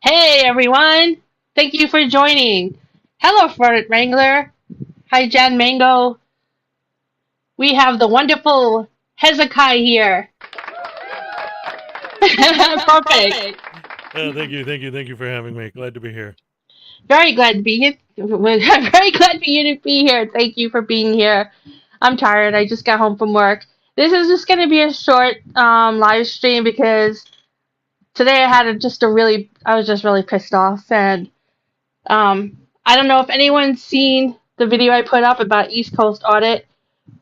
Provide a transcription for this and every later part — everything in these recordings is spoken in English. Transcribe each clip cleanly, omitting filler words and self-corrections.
Hey everyone! Thank you for joining. Hello, Fraudit Wrangler. Hi, Jan Mango. We have the wonderful Hezekiah here. Perfect. Thank you for having me. Glad to be here. Very glad to be here. Very glad for you to be here. Thank you for being here. I'm tired. I just got home from work. This is just going to be a short live stream because today I had I was just really pissed off, and I don't know if anyone's seen the video I put up about East Coast audit,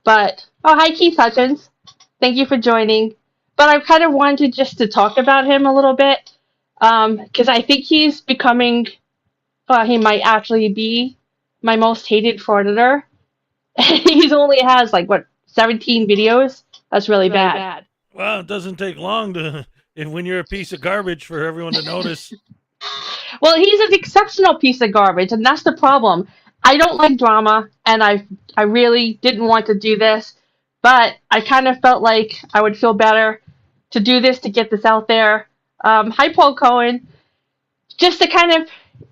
but oh, hi Keith Hutchins, thank you for joining. But I kind of wanted just to talk about him a little bit, because I think he's becoming, he might actually be my most hated frauditor. He's only has like what 17 videos. That's really bad. Well, it doesn't take long to if when you're a piece of garbage for everyone to notice. Well, he's an exceptional piece of garbage, and that's the problem. I don't like drama, and I really didn't want to do this, but I kind of felt like I would feel better to do this to get this out there. Hi, Paul Cohen. Just to kind of,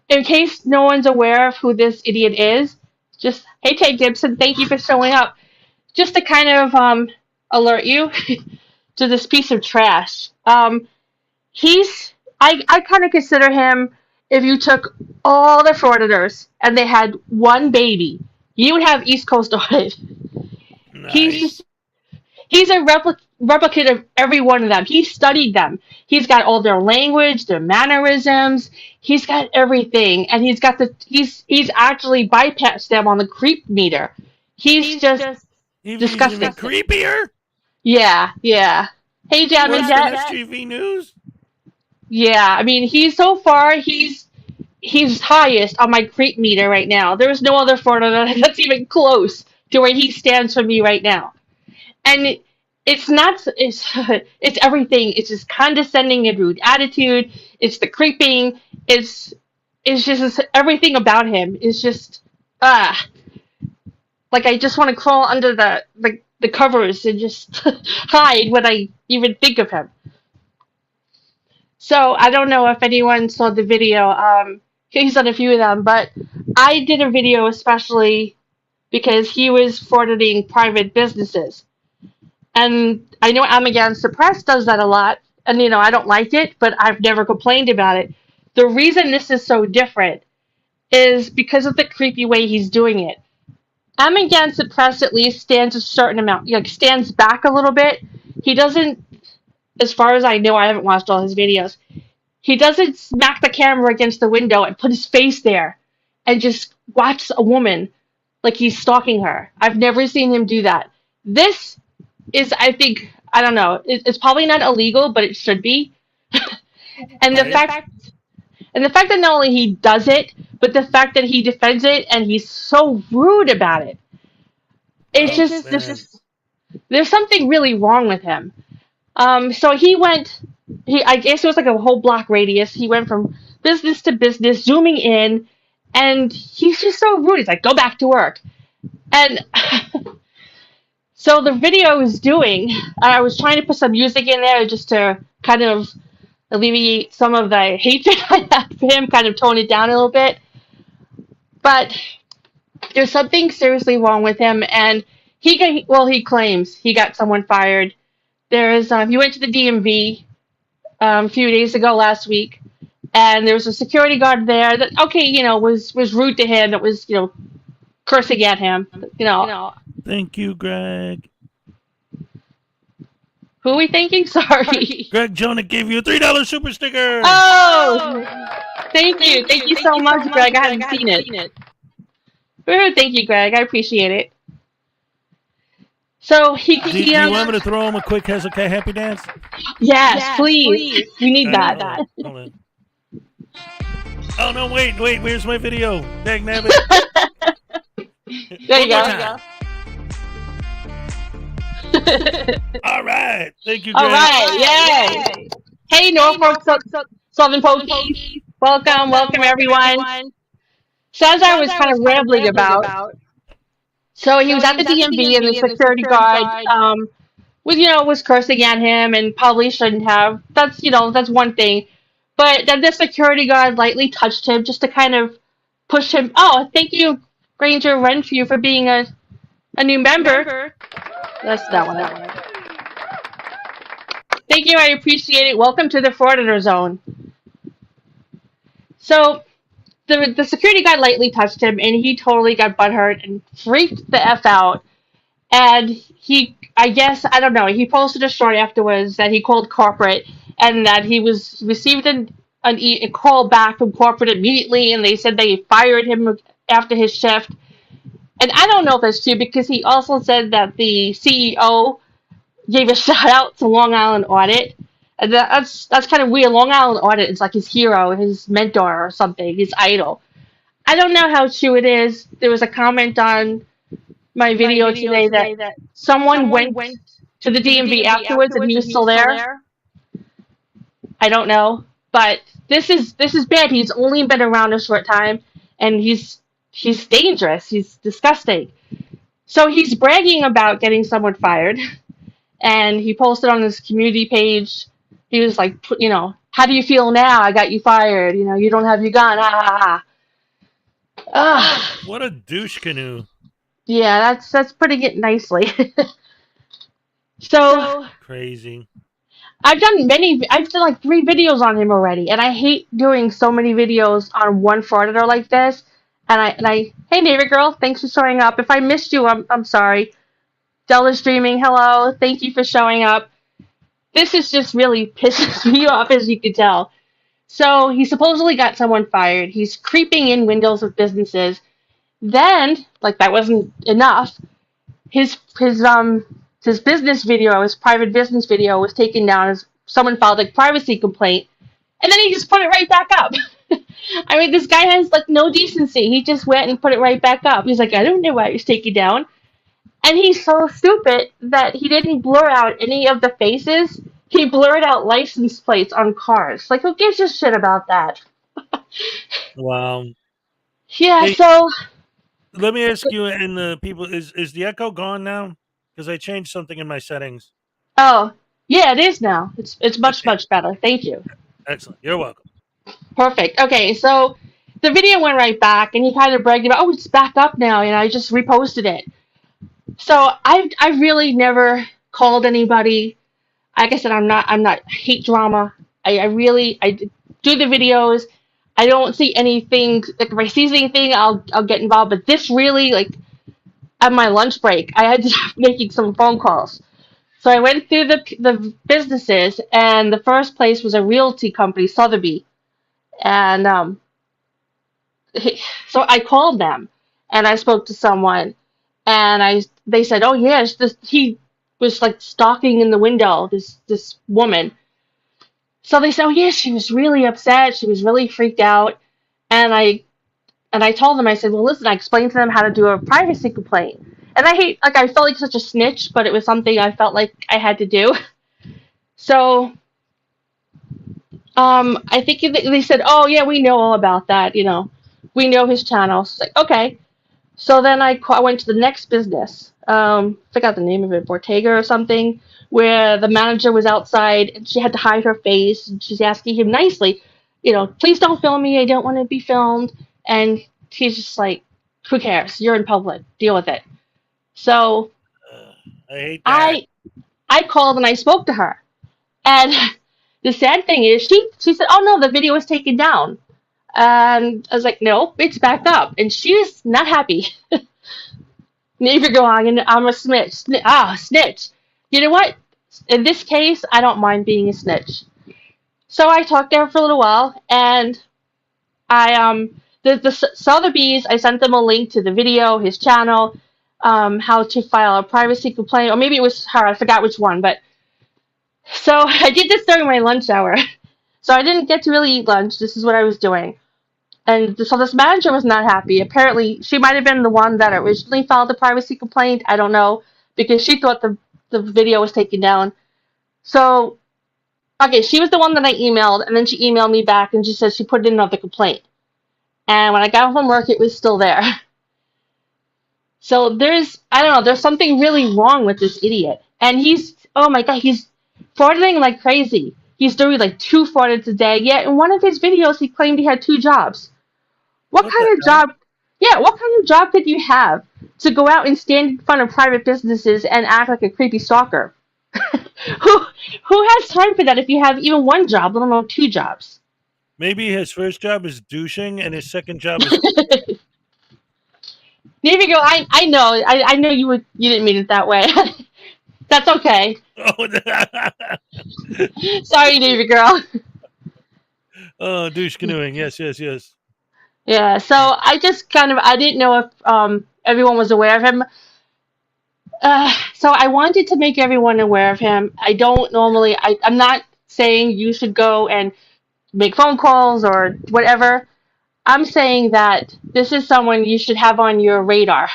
in case no one's aware of who this idiot is, just hey, Ted Gibson, thank you for showing up. Just to kind of alert you to this piece of trash. I kind of consider him, if you took all the frauditors and they had one baby, you would have East Coast audit. Nice. He's a replicate of every one of them. He studied them. He's got all their language, their mannerisms. He's got everything, and he's actually bypassed them on the creep meter. He's just disgusting. Even creepier. Yeah. Hey, Jammin' Jet. SGV News. Yeah, I mean, he's highest on my creep meter right now. There's no other Florida that's even close to where he stands for me right now. And it's not it's it's everything. It's just condescending and rude attitude. It's the creeping. It's everything about him is just like I just want to crawl under the covers and just hide when I even think of him. So I don't know if anyone saw the video. He's done a few of them, but I did a video especially because he was frauditing private businesses. And I know I'm Against the Press does that a lot, and I don't like it, but I've never complained about it. The reason this is so different is because of the creepy way he's doing it. I'm Against the Press at least stands a certain amount, like stands back a little bit. He doesn't, as far as I know, I haven't watched all his videos. He doesn't smack the camera against the window and put his face there and just watch a woman like he's stalking her. I've never seen him do that. This is, I think, I don't know, it's probably not illegal, but it should be. and the fact that not only he does it, but the fact that he defends it and he's so rude about it. There's something really wrong with him. So I guess it was like a whole block radius. He went from business to business, zooming in, and he's just so rude. He's like, go back to work. And so the video I was doing, I was trying to put some music in there just to kind of alleviate some of the hatred I had for him, kind of tone it down a little bit. But there's something seriously wrong with him, and he claims he got someone fired. He went to the DMV a few days ago last week, and there was a security guard there that was rude to him, that was cursing at him. Thank you, Greg. Who are we thanking? Sorry. Greg Jonah gave you a $3 super sticker. Oh, thank you so much, Greg. I haven't seen it. Thank you, Greg. I appreciate it. So do you want me to throw him a quick Hezekiah happy dance? Yes, please. We need that. Hold on. Oh no! Wait! Where's my video? Dang nabbit. There you go. All right. Thank you, Greg. All right. Yay. Hey, Norfolk Southern Pokey. Welcome, everyone. So as I was kind of rambling about. So he was at the DMV, and the security guard was cursing at him, and probably shouldn't have. That's one thing. But then the security guard lightly touched him just to kind of push him. Oh, thank you, Ranger Renfrew, for being a new member. That's not what I want. Thank you, I appreciate it. Welcome to the Frauditor zone. So the security guard lightly touched him, and he totally got butthurt and freaked the f out. And I guess, I don't know, he posted a story afterwards that he called corporate and that he received a call back from corporate immediately, and they said they fired him after his shift. And I don't know if that's true because he also said that the CEO gave a shout out to Long Island Audit. And that's kind of weird. Long Island Audit is like his hero, his mentor or something, his idol. I don't know how true it is. There was a comment on my video today that someone went to the DMV afterwards and he was still there. I don't know, but this is bad. He's only been around a short time, and he's dangerous. He's disgusting. So he's bragging about getting someone fired, and he posted on his community page. He was like, how do you feel now? I got you fired. You don't have your gun. What a douche canoe. Yeah, that's putting it nicely. So crazy. I've done like 3 videos on him already, and I hate doing so many videos on one frauditor like this. Hey neighbor girl, thanks for showing up. If I missed you, I'm sorry. Della's streaming, hello, thank you for showing up. This is just really pisses me off, as you can tell. So he supposedly got someone fired. He's creeping in windows of businesses. Then, like that wasn't enough, his business video, his private business video, was taken down as someone filed a privacy complaint, and then he just put it right back up. I mean, this guy has like no decency. He just went and put it right back up. He's like, I don't know why it was taken down. And he's so stupid that he didn't blur out any of the faces. He blurred out license plates on cars. Like, who gives a shit about that? Wow. Yeah, hey, so let me ask you, and the people, is the echo gone now? Because I changed something in my settings. Oh, yeah, it is now. It's much better. Thank you. Excellent. You're welcome. Perfect. Okay, so the video went right back, and he kind of bragged about, oh, it's back up now, I just reposted it. So I really never called anybody. Like I said, I'm not hate drama. I do the videos. I don't see anything, like if I see anything, I'll get involved. But this really, like, at my lunch break, I had to start making some phone calls. So I went through the businesses, and the first place was a realty company, Sotheby. And so I called them, and I spoke to someone, and they said, oh yes, he was like stalking in the window, this woman. So they said, oh yes, she was really upset, she was really freaked out, and I told them, I said, well listen, I explained to them how to do a privacy complaint, and I felt like such a snitch, but it was something I felt like I had to do. So I think they said, oh yeah, we know all about that, we know his channel. So it's like, okay. So then I went to the next business. Forgot the name of it, Bottega or something, where the manager was outside and she had to hide her face. And she's asking him nicely, please don't film me. I don't want to be filmed. And he's just like, who cares? You're in public. Deal with it. So I hate that. I called and I spoke to her. And the sad thing is, she said, oh no, the video was taken down. And I was like, no, it's backed up. And she was not happy. Neighbor going, I'm a snitch. Snitch. You know what? In this case, I don't mind being a snitch. So I talked to her for a little while, and the Sotheby's, I sent them a link to the video, his channel, how to file a privacy complaint, or maybe it was her, I forgot which one, but so I did this during my lunch hour. So I didn't get to really eat lunch. This is what I was doing. And so this manager was not happy. Apparently, she might have been the one that originally filed the privacy complaint. I don't know, because she thought the video was taken down. So, okay, she was the one that I emailed, and then she emailed me back, and she said she put in another complaint. And when I got home from work, it was still there. So there's something really wrong with this idiot. And oh my God, he's frauditing like crazy. He's doing like 2 fraudits a day. Yet in one of his videos, he claimed he had 2 jobs. What What the kind of hell? job? Yeah, what kind of job did you have to go out and stand in front of private businesses and act like a creepy stalker? who who has time for that if you have even 1 job, let alone 2 jobs? Maybe his first job is douching and his second job is. Navy girl, I know, I know you didn't mean it that way. That's okay. Oh, Sorry, Navy girl. oh, douche canoeing. Yes, yes, yes. Yeah, so I just kind of I didn't know if everyone was aware of him. So I wanted to make everyone aware of him. I don't normally. I'm not saying you should go and make phone calls or whatever. I'm saying that this is someone you should have on your radar.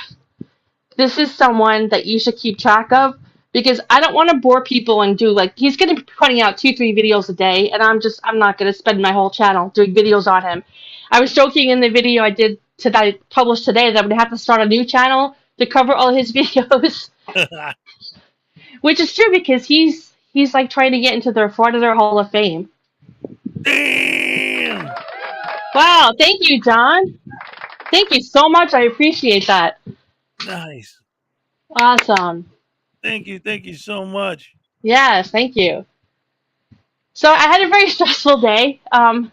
This is someone that you should keep track of because I don't want to bore people and do like he's going to be putting out 2, 3 videos a day, and I'm not going to spend my whole channel doing videos on him. I was joking in the video I did today, published today, that I'm going to have to start a new channel to cover all his videos, which is true because he's like trying to get into the Frauditor Hall of Fame. Damn. Wow, thank you, John. Thank you so much. I appreciate that. Nice. Awesome. Thank you so much. Yes, thank you. So I had a very stressful day. And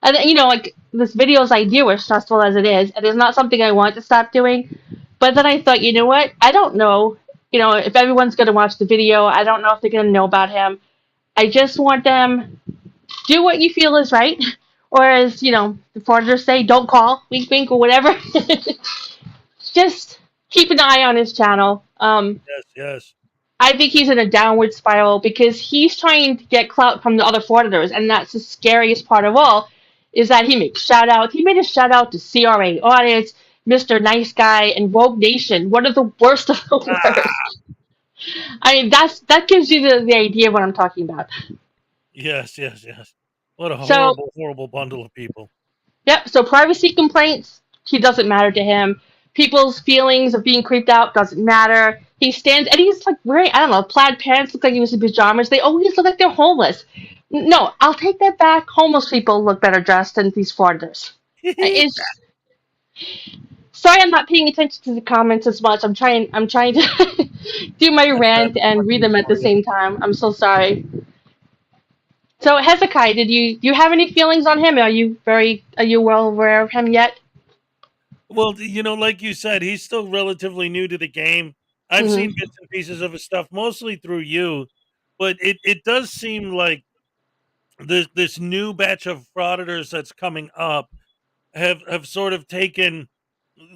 like this video's idea was stressful as it is, and it's not something I want to stop doing. But then I thought, you know what? I don't know. If everyone's gonna watch the video, I don't know if they're gonna know about him. I just want them do what you feel is right, or as the frauditors say, don't call, wink, wink, or whatever. Just keep an eye on his channel. Yes, yes. I think he's in a downward spiral because he's trying to get clout from the other frauditors, and that's the scariest part of all, is that he makes shout outs. He made a shout out to CRA Audits, Mr. Nice Guy, and Rogue Nation, one of the worst of the Ah, worst. I mean, that gives you the idea of what I'm talking about. yes, yes, yes. What a So, horrible, horrible bundle of people. yep, so privacy complaints, he doesn't matter to him. People's feelings of being creeped out doesn't matter. He stands and he's like wearing, I don't know, plaid pants, look like he was in pajamas. They always look like they're homeless. No, I'll take that back. Homeless people look better dressed than these frauditors. It's sorry I'm not paying attention to the comments as much. I'm trying to do my rant and read them at the same time. I'm so sorry. So Hezekiah, did you have any feelings on him? Are you well aware of him yet? Well, like you said, he's still relatively new to the game. I've Hmm. seen bits and pieces of his stuff, mostly through you, but it does seem like this new batch of frauditors that's coming up have sort of taken,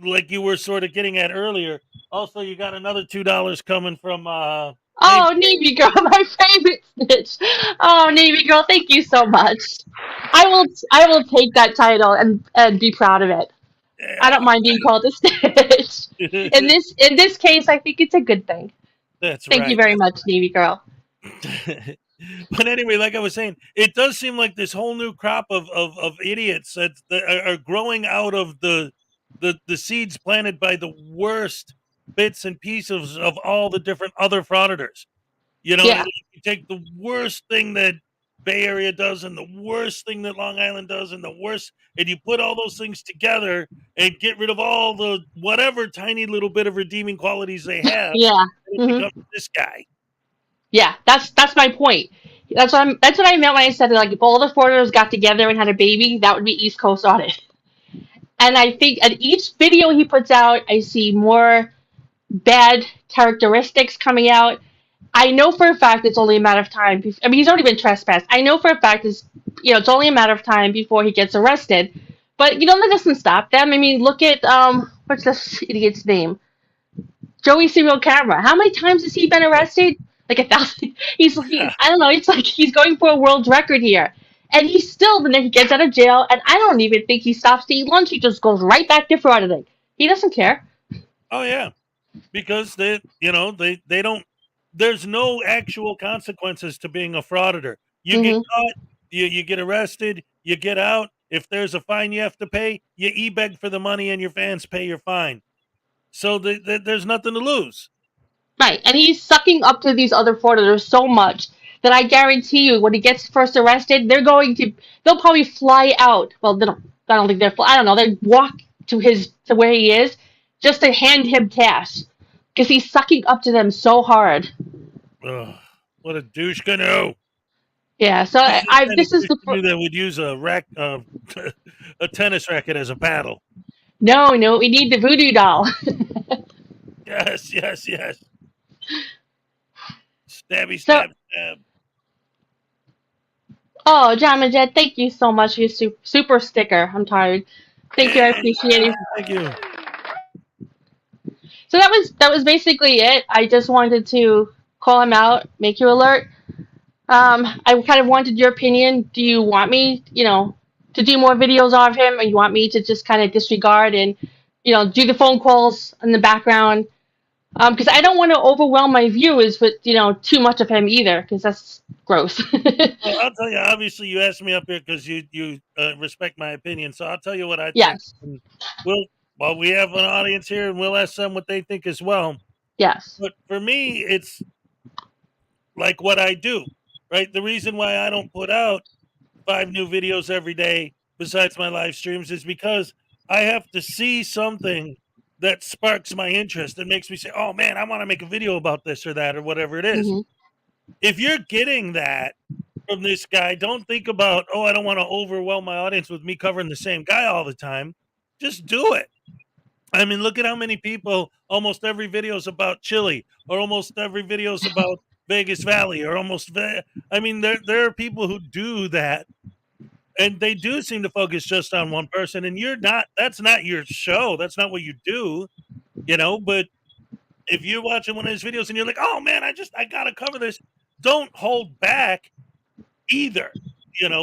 like you were sort of getting at earlier. Also, you got another $2 coming from Navy. Oh, Navy girl, my favorite snitch. Oh, Navy girl, thank you so much. I will take that title and be proud of it. I don't Yeah, mind being called a snitch. In this case, I think it's a good thing. that's Thank you right. very much, Navy girl. But anyway, like I was saying, it does seem like this whole new crop of idiots that are growing out of the seeds planted by the worst bits and pieces of all the different other frauditors. Yeah, You take the worst thing that Bay Area does and the worst thing that Long Island does and the worst, and you put all those things together and get rid of all the whatever tiny little bit of redeeming qualities they have, yeah, and it hmm becomes this guy. yeah. That's my point. That's what I meant when I said like if all the foreigners got together and had a baby, that would be East Coast Audit. And I think at each video he puts out, I see more bad characteristics coming out. I know for a fact it's only a matter of time. I mean, he's already been trespassed. I know for a fact it's only a matter of time before he gets arrested. But that doesn't stop them. I mean, look at what's this idiot's name? Joey Serial Camera. How many times has he been arrested? Like 1,000. Yeah. I don't know. It's like he's going for a world record here, and he's still. Then he gets out of jail, and I don't even think he stops to eat lunch. He just goes right back to frauditing. He doesn't care. Oh yeah, because they don't. There's no actual consequences to being a frauditor. You get Hmm. caught, you get arrested, you get out. If there's a fine you have to pay, you e-beg for the money and your fans pay your fine. So there's nothing to lose. Right, and he's sucking up to these other frauditors so much that I guarantee you, when he gets first arrested, they'll probably fly out. Well, I don't think I don't know. They walk to where he is just to hand him cash because he's sucking up to them so hard. Ugh, what a douche canoe. Yeah. So He's the kind of this is douche the canoe that would use a a tennis racket as a paddle. no. We need the voodoo doll. Yes, yes, yes. Stabby, So, stab, stab. oh, Jama Jet, thank you so much for your super sticker. I'm tired. Thank you. I Yeah, appreciate it. thank you. So that was basically it. I just wanted to call him out, make you alert. I kind of wanted your opinion. Do you want me, to do more videos of him, or you want me to just kind of disregard and, do the phone calls in the background? Because I don't want to overwhelm my viewers with, too much of him either, because that's gross. Well, I'll tell you. Obviously, you asked me up here because you respect my opinion. So I'll tell you what I think. Yes. And we have an audience here, and we'll ask them what they think as well. Yes. But for me, it's like what I do, right? The reason why I don't put out 5 new videos every day besides my live streams is because I have to see something that sparks my interest and makes me say, "Oh man, I want to make a video about this or that or whatever it is." Hmm. If you're getting that from this guy, don't think about, "Oh, I don't want to overwhelm my audience with me covering the same guy all the time." Just do it. I mean, look at how many people, almost every video is about Chile, or almost every video is about Vegas Valley, or I mean, there are people who do that, and they do seem to focus just on one person, and that's not your show. That's not what you do, but if you're watching one of his videos and you're like, "Oh man, I gotta cover this," don't hold back either,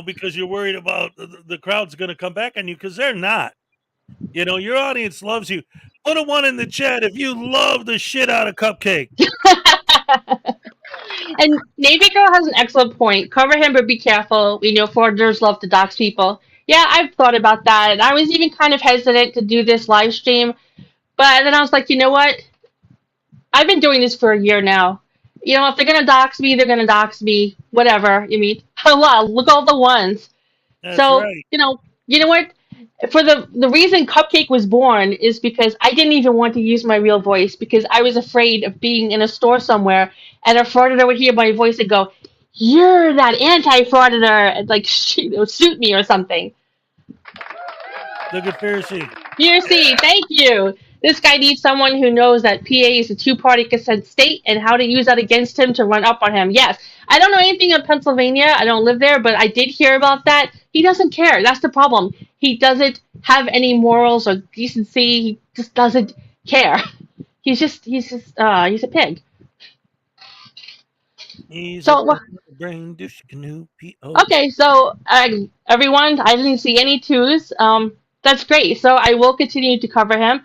because you're worried about the crowd's gonna come back on you, because they're not. Your audience loves you. Put a 1 in the chat if you love the shit out of Cupcake. And Navy Girl has an excellent point. Cover him, but be careful. We know forgers love to dox people. Yeah, I've thought about that, and I was even kind of hesitant to do this live stream. But then I was like, you know what? I've been doing this for a year now. If they're gonna dox me, they're gonna dox me. Whatever. I mean, hello, look all the ones. That's So, right. you know what? For the reason Cupcake was born is because I didn't even want to use my real voice because I was afraid of being in a store somewhere and a frauditor would hear my voice and go, "You're that anti-frauditor," and like shoot me or something. Look at Pharisee. UC, thank you. This guy needs someone who knows that PA is a two-party consent state and how to use that against him to run up on him. Yes, I don't know anything of Pennsylvania. I don't live there, but I did hear about that. He doesn't care. That's the problem. He doesn't have any morals or decency. He just doesn't care. He's a pig. He's a So, brain douche canoe. okay, so everyone, I didn't see any twos. That's great. So I will continue to cover him.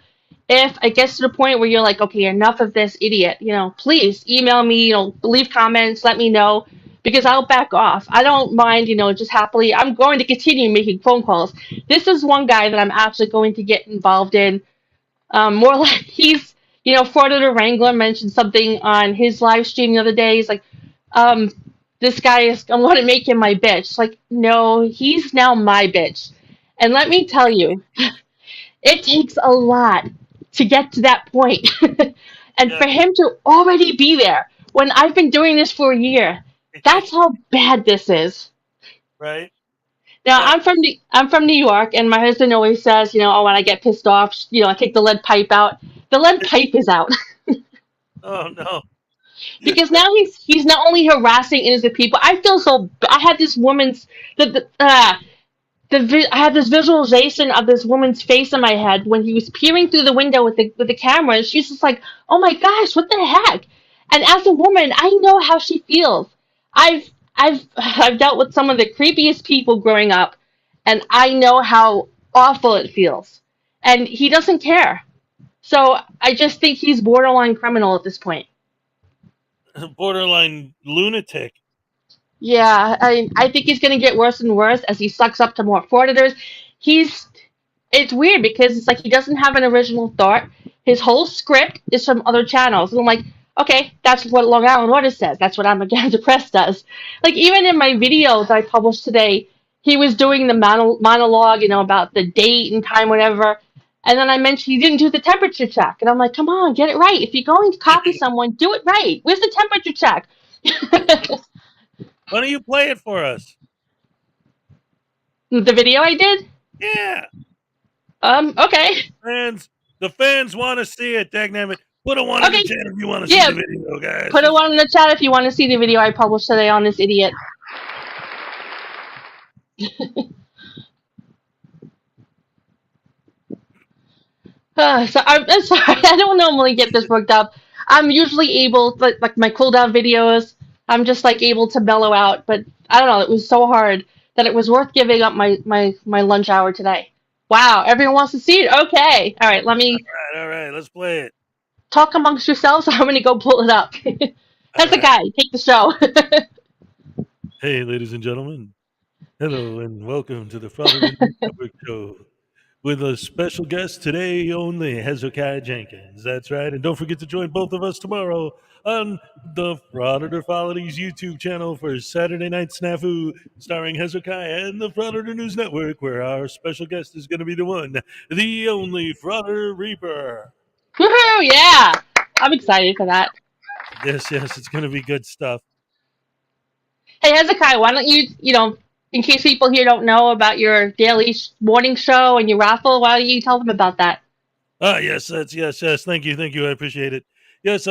If it gets to the point where you're like, okay, enough of this idiot, please email me, leave comments, let me know, because I'll back off. I don't mind, just happily. I'm going to continue making phone calls. This is one guy that I'm actually going to get involved in. More like Frauditor Wrangler mentioned something on his live stream the other day. He's like, um, this guy I'm going to make him my bitch. Like, no, he's now my bitch. And let me tell you, it takes a lot to get to that point. And Yeah, for him to already be there when I've been doing this for a year, that's how bad this is. right. Now Yeah. I'm from New York, and my husband always says, oh, when I get pissed off, I take the lead pipe out. The lead pipe is out Oh no. because now he's not only harassing innocent people. I feel so. I had this woman's I had this visualization of this woman's face in my head when he was peering through the window with the camera, and she's just like, "Oh my gosh, what the heck?" And as a woman, I know how she feels. I've dealt with some of the creepiest people growing up, and I know how awful it feels. And he doesn't care. So I just think he's borderline criminal at this point. Borderline lunatic. Yeah, I think he's going to get worse and worse as he sucks up to more frauditors. He's it's weird because it's like he doesn't have an original thought. His whole script is from other channels. And I'm like, Okay, that's what Long Island Audit says. That's what Amagaza Press does. Like even in my video that I published today, he was doing the monologue, about the date and time, whatever. And then I mentioned he didn't do the temperature check, and I'm like, come on, get it right. If you're going to copy someone, do it right. Where's the temperature check? Why don't you play it for us? The video I did? Yeah. Okay. The fans want to see it, dagnabbit. Put a one in the Okay. chat if you want to see Yeah. the video, guys. Put a one in the chat if you want to see the video I published today on this idiot. So I'm sorry. I don't normally get this worked up. I'm usually able, like my cooldown videos, I'm just like able to mellow out. But I don't know. It was so hard that it was worth giving up my lunch hour today. Wow, everyone wants to see it. Okay, all right. Let me All right. Let's play it. talk amongst yourselves. I'm gonna go pull it up. That's the guy. Take the show. Hey, ladies and gentlemen. Hello and welcome to the Frauditor Network Show with a special guest today only, Hezekiah Jenkins. That's right. And don't forget to join both of us tomorrow on the Frauditor Follies YouTube channel for Saturday Night Snafu, starring Hezekiah and the Frauditor News Network, where our special guest is going to be the one, the only Frauditor Reaper. Woohoo! Yeah, I'm excited for that. Yes, it's going to be good stuff. Hey Hezekiah, why don't you, in case people here don't know about your daily morning show and your raffle, why don't you tell them about that? Yes. Thank you. I appreciate it. Yes,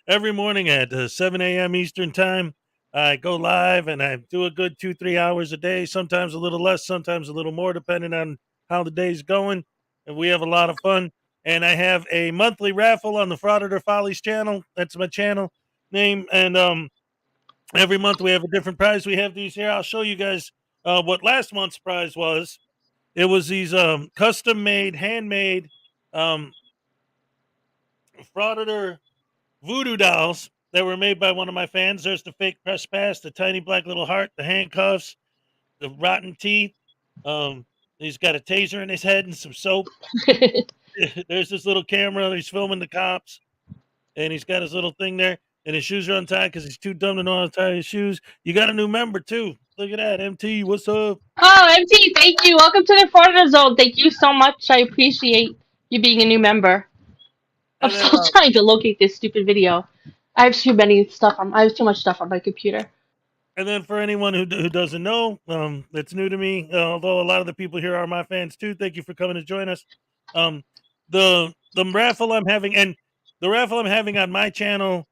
every morning at 7 a.m. Eastern time, I go live and I do a good 2-3 hours a day. Sometimes a little less, sometimes a little more, depending on how the day's going. And we have a lot of fun. And I have a monthly raffle on the Frauditor Follies channel. That's my channel name. And every month we have a different prize. We have these here. I'll show you guys what last month's prize was. It was these custom made, handmade Frauditor voodoo dolls that were made by one of my fans. There's the fake press pass, the tiny black little heart, the handcuffs, the rotten teeth. He's got a taser in his head and some soap. There's this little camera. He's filming the cops, and he's got his little thing there. And his shoes are untied because he's too dumb to know how to tie his shoes. You got a new member too. Look at that, MT. What's up? Oh, MT, thank you. Welcome to the Florida Zone. Thank you so much. I appreciate you being a new member. I'm And then, still trying to locate this stupid video. I have too much stuff on my computer. And then for anyone who doesn't know, that's new to me, although a lot of the people here are my fans too. Thank you for coming to join us. The raffle I'm having, and the raffle I'm having on my channel,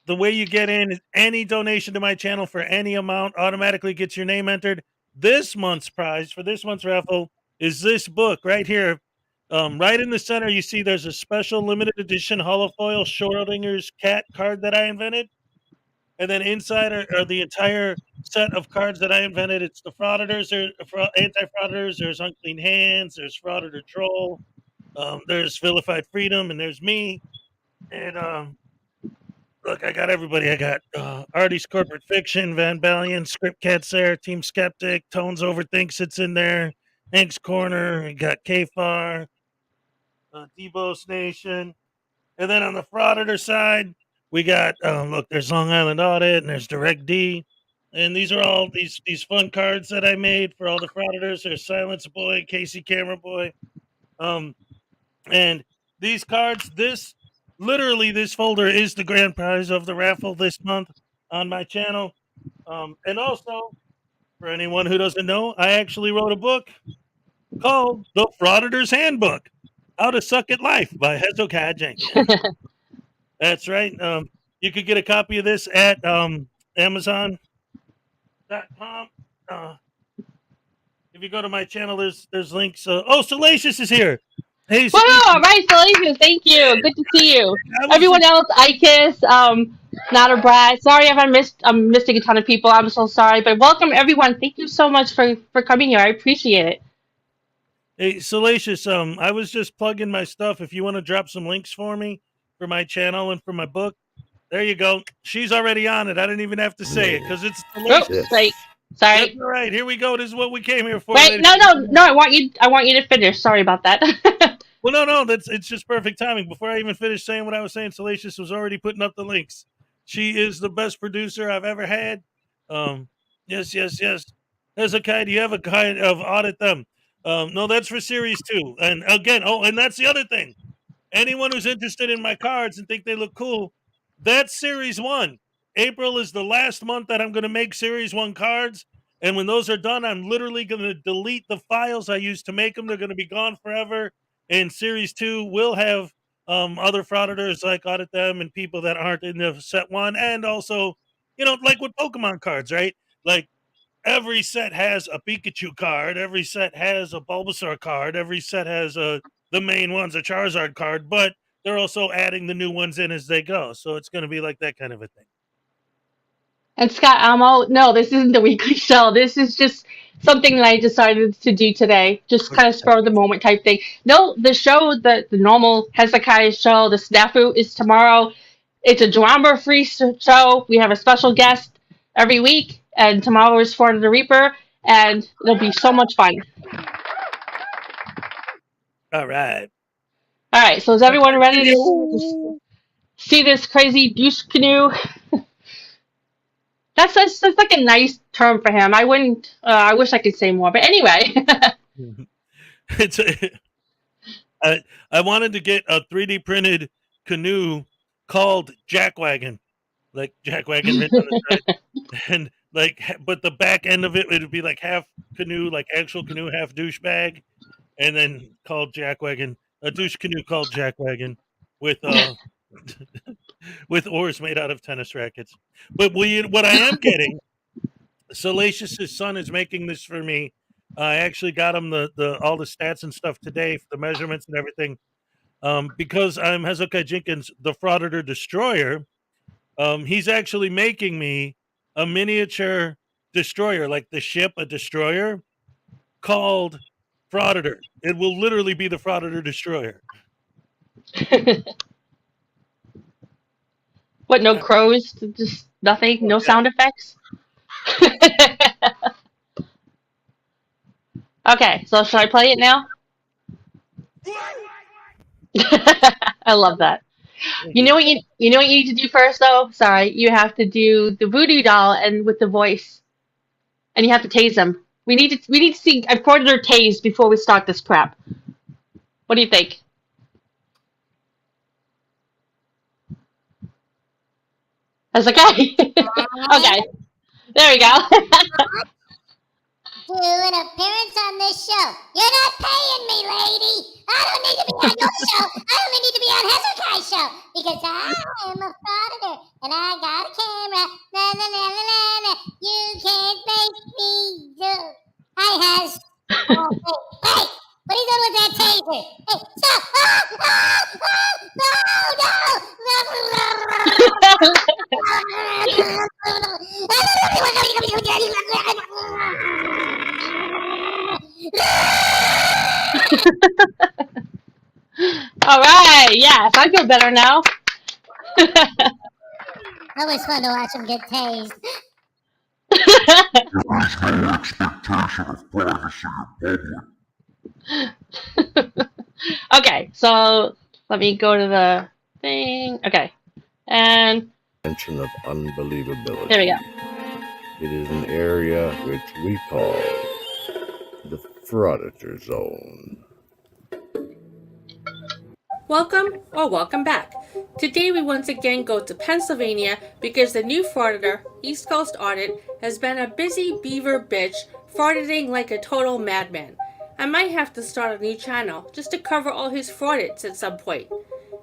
the way you get in is any donation to my channel for any amount automatically gets your name entered. This month's prize for this month's raffle is this book right here. Right in the center, you see there's a special limited edition holofoil Schrodinger's cat card that I invented. And then inside are the entire set of cards that I invented. It's the Frauditors, there's anti-frauditors, there's Unclean Hands, there's Frauditor Troll, there's Vilified Freedom, and there's me. And look, I got everybody. I got Artie's Corporate Fiction, Van Balian, Script Cat's there, Team Skeptic, Tones Overthinks it's in there, Hank's Corner, we got KFAR, Debos Nation. And then on the Frauditor side, we got look, there's Long Island Audit and there's Direct D. And these are all these fun cards that I made for all the Frauditors. There's Silence Boy, Casey Camera Boy. And these cards, this folder is the grand prize of the raffle this month on my channel. And also, for anyone who doesn't know, I actually wrote a book called The Frauditor's Handbook: How to Suck at Life by Hezekiah Jenkins. That's right. You could get a copy of this at Amazon.com. If you go to my channel, there's links. Salacious is here. Hey, Whoa! All right, Salacious, thank you. Good to see you. Everyone else, Ikis, not a brat. Sorry if I'm missing a ton of people. I'm so sorry, but welcome everyone. Thank you so much for coming here. I appreciate it. Hey, Salacious, I was just plugging my stuff. If you want to drop some links for me for my channel and for my book, there you go. She's already on it. I didn't even have to say it because it's Salacious. Right. Sorry. That's all right. Here we go. This is what we came here for. Wait, no. I want you to finish. Sorry about that. Well, no, it's just perfect timing. Before I even finished saying what I was saying, Salacious was already putting up the links. She is the best producer I've ever had. Um, yes, yes, yes. Hezekiah, do you have a kind of audit them? No, that's for series 2. And again, and that's the other thing. Anyone who's interested in my cards and think they look cool, that's series 1. April is the last month that I'm going to make series 1 cards. And when those are done, I'm literally going to delete the files I used to make them. They're going to be gone forever. And series 2 will have other frauditors like audit them and people that aren't in the set 1. And also, like with Pokemon cards, right? Like every set has a Pikachu card, every set has a Bulbasaur card, every set has the main one's a Charizard card, but they're also adding the new ones in as they go. So it's going to be like that kind of a thing. And Scott, no, this isn't the weekly show. This is just something that I decided to do today. Just kind of spur of the moment type thing. No, the show, the normal Hezekiah show, the Snafu is tomorrow. It's a drama-free show. We have a special guest every week, and tomorrow is for the Reaper, and it'll be so much fun. All right. All right, so is everyone ready to see this crazy douche canoe? That's like a nice term for him. I wouldn't. I wish I could say more, but anyway. It's I wanted to get a 3D printed canoe called Jackwagon, like Jackwagon written on the side, and but the back end of it would be like half canoe, like actual canoe, half douchebag, and then called Jackwagon, a douche canoe called Jackwagon, with with oars made out of tennis rackets. But what I am getting, Salacious's son is making this for me. I actually got him the all the stats and stuff today, for the measurements and everything. Because I'm Hezekiah Jenkins, the Frauditor Destroyer. He's actually making me a miniature destroyer, like the ship, a destroyer, called Frauditor. It will literally be the Frauditor Destroyer. What, no crows? Just nothing? No sound effects? Okay, so should I play it now? I love that. You know what you know what you need to do first though? Sorry, you have to do the voodoo doll and with the voice. And you have to tase them. We need to see a Frauditor tase before we start this prep. What do you think? That's okay. Okay. There we go. Do an appearance on this show. You're not paying me, lady. I don't need to be on your show. I only need to be on Hezekiah's show because I am a frauditor and I got a camera. La, la, la, la, la, la. You can't make me do. Hi, Hez. Oh, hey, what are you doing with that taser? Hey, stop! All right. Yes, I feel better now. Always fun to watch him get tased. There is no expectation of privacy in public. Okay, so let me go to the thing. Okay. And Dimension of unbelievability. there we go. It is an area which we call the Frauditor Zone. Welcome or welcome back. Today we once again go to Pennsylvania because the new Frauditor, East Coast Audit, has been a busy beaver bitch frauditing like a total madman. I might have to start a new channel just to cover all his fraudits at some point.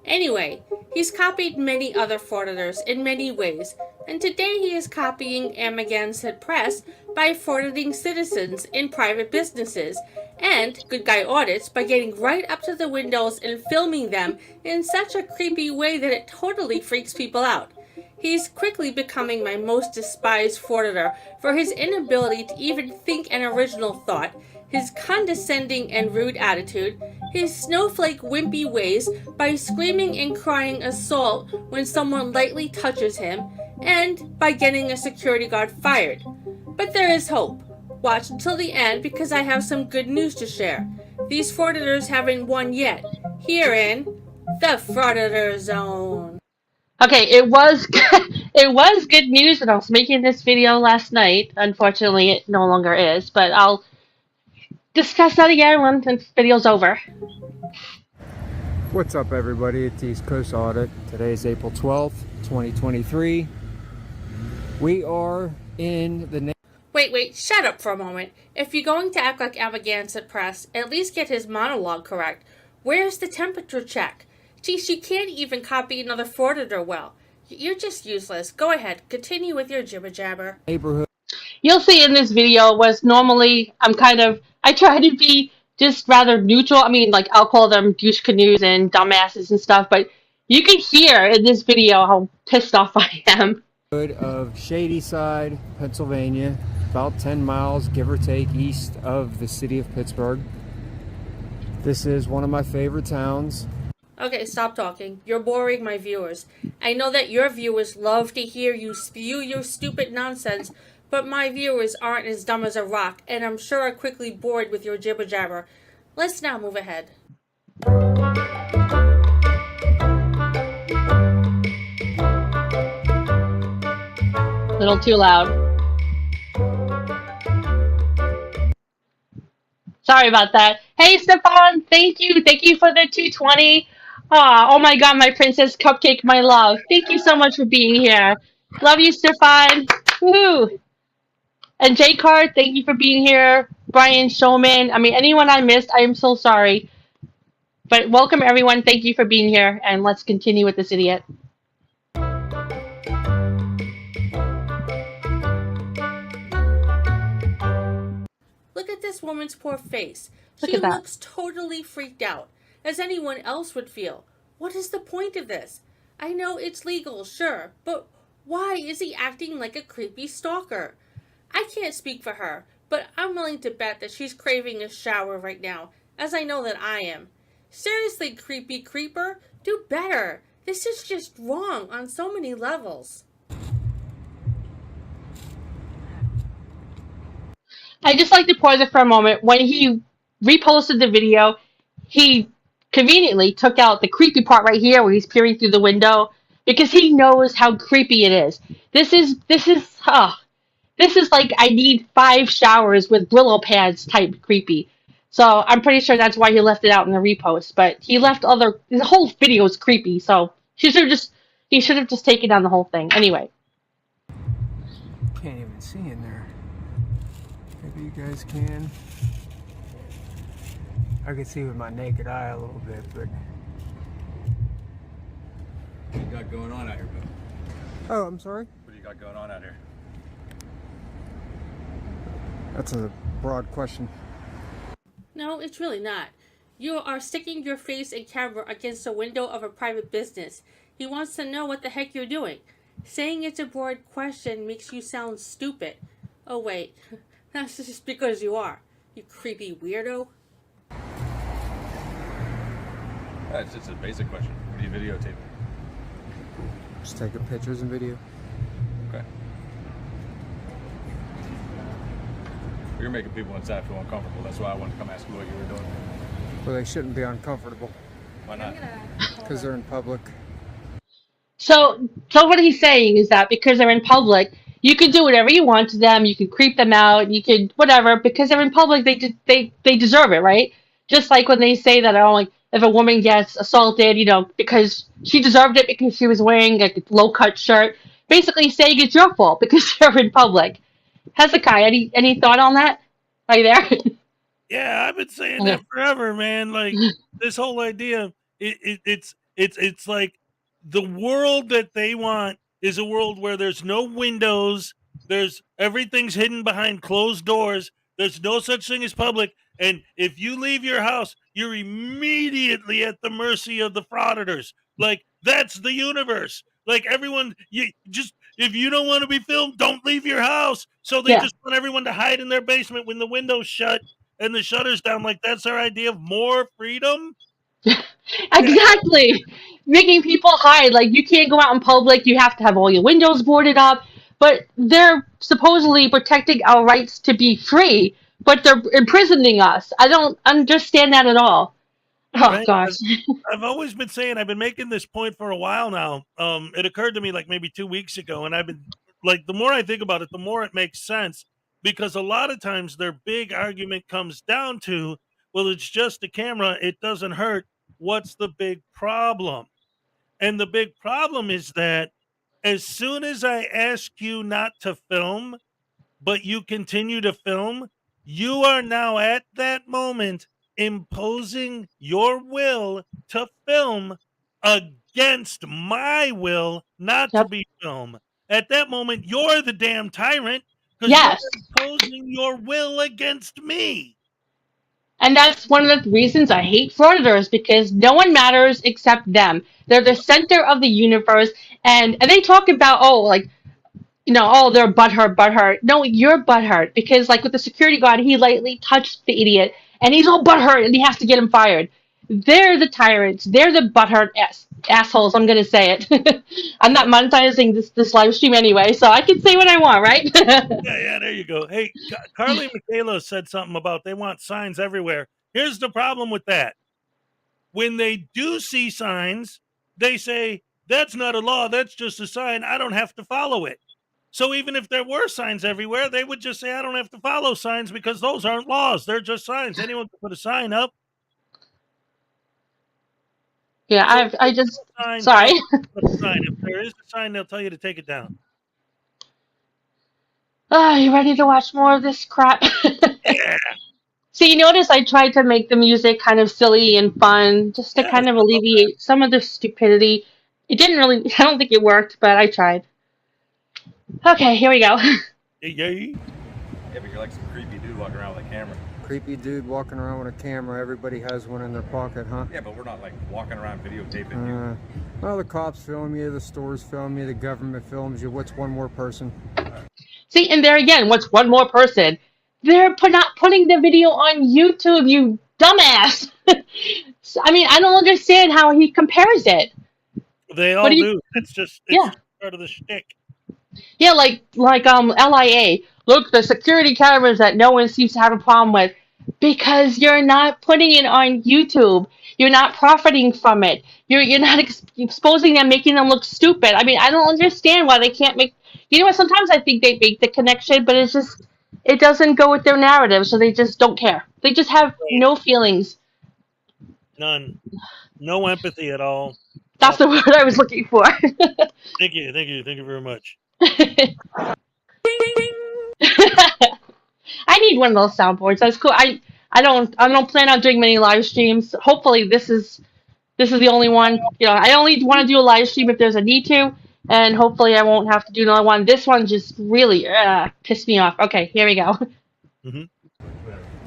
Anyway, he's copied many other frauditors in many ways, and today he is copying Amagansett Press by frauditing citizens in private businesses, and Good Guy Audits by getting right up to the windows and filming them in such a creepy way that it totally freaks people out. He's quickly becoming my most despised frauditor for his inability to even think an original thought, his condescending and rude attitude, his snowflake wimpy ways by screaming and crying assault when someone lightly touches him, and by getting a security guard fired. But there is hope. Watch until the end because I have some good news to share. These frauditors haven't won yet. here in the Frauditor Zone. Okay, it was it was good news when I was making this video last night. Unfortunately, it no longer is, but I'll discuss that again when the video's over. What's up, everybody? It's East Coast Audit. Today is April 12th, 2023. We are in the... Wait, shut up for a moment. If you're going to act like Amagansett Press, at least get his monologue correct. Where's the temperature check? Geez, you can't even copy another Frauditor well. You're just useless. Go ahead, continue with your jibber jabber. Neighborhood. You'll see in this video was normally I try to be just rather neutral. I mean, like, I'll call them douche canoes and dumbasses and stuff, but you can hear in this video how pissed off I am. Of Shadyside, Pennsylvania, about 10 miles, give or take, east of the city of Pittsburgh. This is one of my favorite towns. Okay, stop talking. You're boring my viewers. I know that your viewers love to hear you spew your stupid nonsense, but my viewers aren't as dumb as a rock, and I'm sure are quickly bored with your jibber jabber. Let's now move ahead. Little too loud. Sorry about that. Hey, Stefan, thank you for the 220. Oh my God, my princess cupcake, my love. Thank you so much for being here. Love you, Stefan. Woohoo! And J-Card, thank you for being here. Brian Showman. I mean, anyone I missed, I am so sorry. But welcome, everyone. Thank you for being here, and let's continue with this idiot. Look at this woman's poor face. Look She at that. looks totally freaked out, as anyone else would feel. What is the point of this? I know it's legal, sure, but why is he acting like a creepy stalker? I can't speak for her, but I'm willing to bet that she's craving a shower right now, as I know that I am. Seriously, creepy creeper, do better. This is just wrong on so many levels. I just like to pause it for a moment. When he reposted the video, he conveniently took out the creepy part right here where he's peering through the window because he knows how creepy it is. This is like I need 5 showers with Brillo pads type creepy. So I'm pretty sure that's why he left it out in the repost. But he left the whole video is creepy. So he should have just taken down the whole thing. Anyway. Can't even see in there. Maybe you guys can. I can see with my naked eye a little bit, but... What do you got going on out here, Bill? Oh, I'm sorry? What do you got going on out here? That's a broad question. No, it's really not. You are sticking your face and camera against the window of a private business. He wants to know what the heck you're doing. Saying it's a broad question makes you sound stupid. Oh wait, that's just because you are. You creepy weirdo. It's just a basic question. What are you videotaping? Just taking pictures and video. Okay. You're making people inside feel uncomfortable. That's why I wanted to come ask you what you were doing. Well, they shouldn't be uncomfortable Why not? because they're in public. So what he's saying is that because they're in public, you can do whatever you want to them. You can creep them out. You can whatever because they're in public. They deserve it, right? Just like when they say that, oh, like if a woman gets assaulted, because she deserved it because she was wearing a low cut shirt. Basically, saying it's your fault because you're in public. Hezekiah, any thought on that? Are you there? Yeah, I've been saying that forever, man. Like this whole idea, it's like the world that they want is a world where there's no windows, everything's hidden behind closed doors, there's no such thing as public, and if you leave your house, you're immediately at the mercy of the frauditors. Like that's the universe. Like everyone, if you don't want to be filmed, don't leave your house. So they just want everyone to hide in their basement when the window's shut and the shutter's down. Like that's our idea of more freedom. Exactly. Making people hide. Like you can't go out in public. You have to have all your windows boarded up. But they're supposedly protecting our rights to be free, but they're imprisoning us. I don't understand that at all. Oh right? gosh. I've always been saying, I've been making this point for a while now. It occurred to me like maybe 2 weeks ago, and I've been like, the more I think about it, the more it makes sense, because a lot of times their big argument comes down to, well, it's just a camera, it doesn't hurt. What's the big problem? And the big problem is that as soon as I ask you not to film, but you continue to film, you are now at that moment imposing your will to film against my will not to Yep. be filmed. At that moment, you're the damn tyrant because you're Yes. imposing your will against me. And that's one of the reasons I hate frauditors, because no one matters except them. They're the center of the universe, and they talk about, oh, like, you know, oh, they're butthurt, butthurt. No, you're butthurt, because like with the security guard, he lightly touched the idiot, and he's all butthurt, and he has to get him fired. They're the tyrants. They're the butthurt assholes. I'm gonna say it. I'm not monetizing this live stream anyway, so I can say what I want, right? Yeah, there you go. Hey, Carly Michaela said something about they want signs everywhere. Here's the problem with that. When they do see signs, they say, that's not a law, that's just a sign, I don't have to follow it. So even if there were signs everywhere, they would just say, I don't have to follow signs because those aren't laws, they're just signs. Anyone can put a sign up. Yeah, So I just sign, sorry. put a sign. If there is a sign, they'll tell you to take it down. Oh, you ready to watch more of this crap? Yeah. So you notice I tried to make the music kind of silly and fun, just to Yes, kind of I love that. alleviate some of the stupidity. It didn't really, I don't think it worked, but I tried. Okay, here we go. Yay. Yeah, but you're like some creepy dude walking around with a camera. Creepy dude walking around with a camera. Everybody has one in their pocket, huh? Yeah, but we're not like walking around videotaping you. Well, the cops film you, the stores film you, the government films you. What's one more person? See, and there again, what's one more person? They're not putting the video on YouTube, you dumbass. So, I mean, I don't understand how he compares it. They What all do you? do. It's just Yeah. part of the shtick. Yeah, like LIA. Look, the security cameras that no one seems to have a problem with, because you're not putting it on YouTube. You're not profiting from it. You're not exposing them, making them look stupid. I mean, I don't understand why they can't make. You know what? Sometimes I think they make the connection, but it's just it doesn't go with their narrative, so they just don't care. They just have no feelings. None. No empathy at all. That's the word I was looking for. Thank you very much. I need one of those soundboards. That's cool. I don't plan on doing many live streams. Hopefully this is the only one. You know, I only want to do a live stream if there's a need to, and hopefully I won't have to do another one. This one just really pissed me off. Okay, here we go.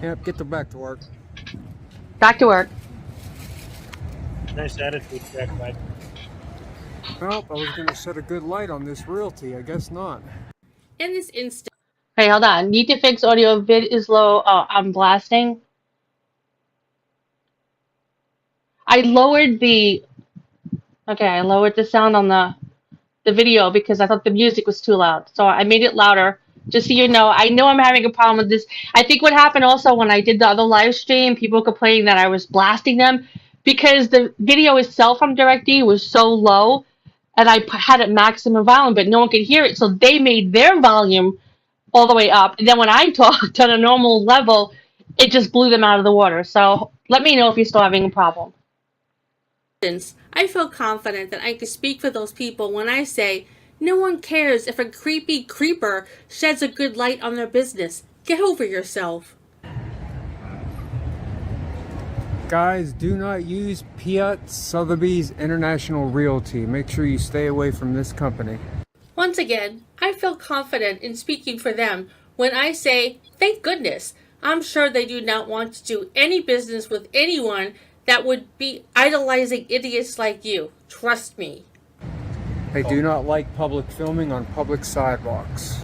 Yep, get back to work. Back to work. Nice attitude, Jack. Mike. Well, I was going to set a good light on this realty. I guess not. In this instance, Hey, hold on. Need to fix audio. Vid is low. Oh, I'm blasting. I lowered the sound on the video because I thought the music was too loud. So I made it louder. Just so you know, I know I'm having a problem with this. I think what happened also when I did the other live stream, people complaining that I was blasting them because the video itself from DirectD was so low, and I had it maximum volume, but no one could hear it. So they made their volume all the way up, and then when I talked on a normal level, it just blew them out of the water. So let me know if you're still having a problem. I feel confident that I can speak for those people when I say, no one cares if a creepy creeper sheds a good light on their business. Get over yourself. Guys, do not use Piat Sotheby's International Realty. Make sure you stay away from this company. Once again, I feel confident in speaking for them when I say, thank goodness. I'm sure they do not want to do any business with anyone that would be idolizing idiots like you. Trust me. They do not like public filming on public sidewalks.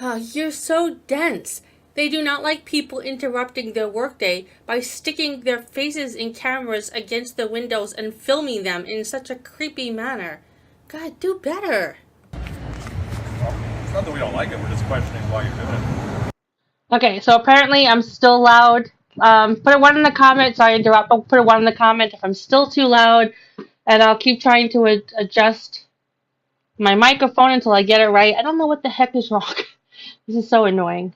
Oh, you're so dense. They do not like people interrupting their workday by sticking their faces in cameras against the windows and filming them in such a creepy manner. God, do better. It's not that we don't like it, we're just questioning why you're doing it. Okay, so apparently I'm still loud. Put one in the comment. Sorry to interrupt, but put one in the comment if I'm still too loud, and I'll keep trying to adjust my microphone until I get it right. I don't know what the heck is wrong. This is so annoying.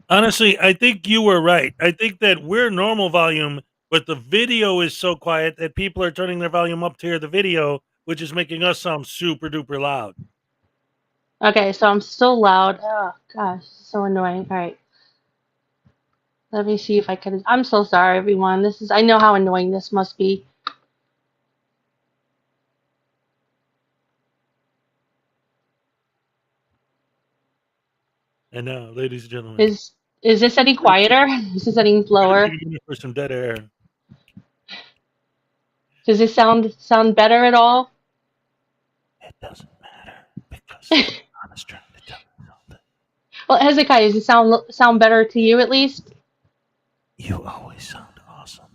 Honestly, I think you were right. I think that we're normal volume, but the video is so quiet that people are turning their volume up to hear the video, which is making us sound super duper loud. Okay, so I'm still loud. Oh gosh, so annoying. All right. Let me see if I can. I'm so sorry, everyone. This is. I know how annoying this must be. And now, ladies and gentlemen, Is this any quieter? Is this any lower? for some dead air. Does this sound better at all? It doesn't matter because I'm honest trying to tell you something. Well, Hezekiah, does it sound better to you at least? You always sound awesome.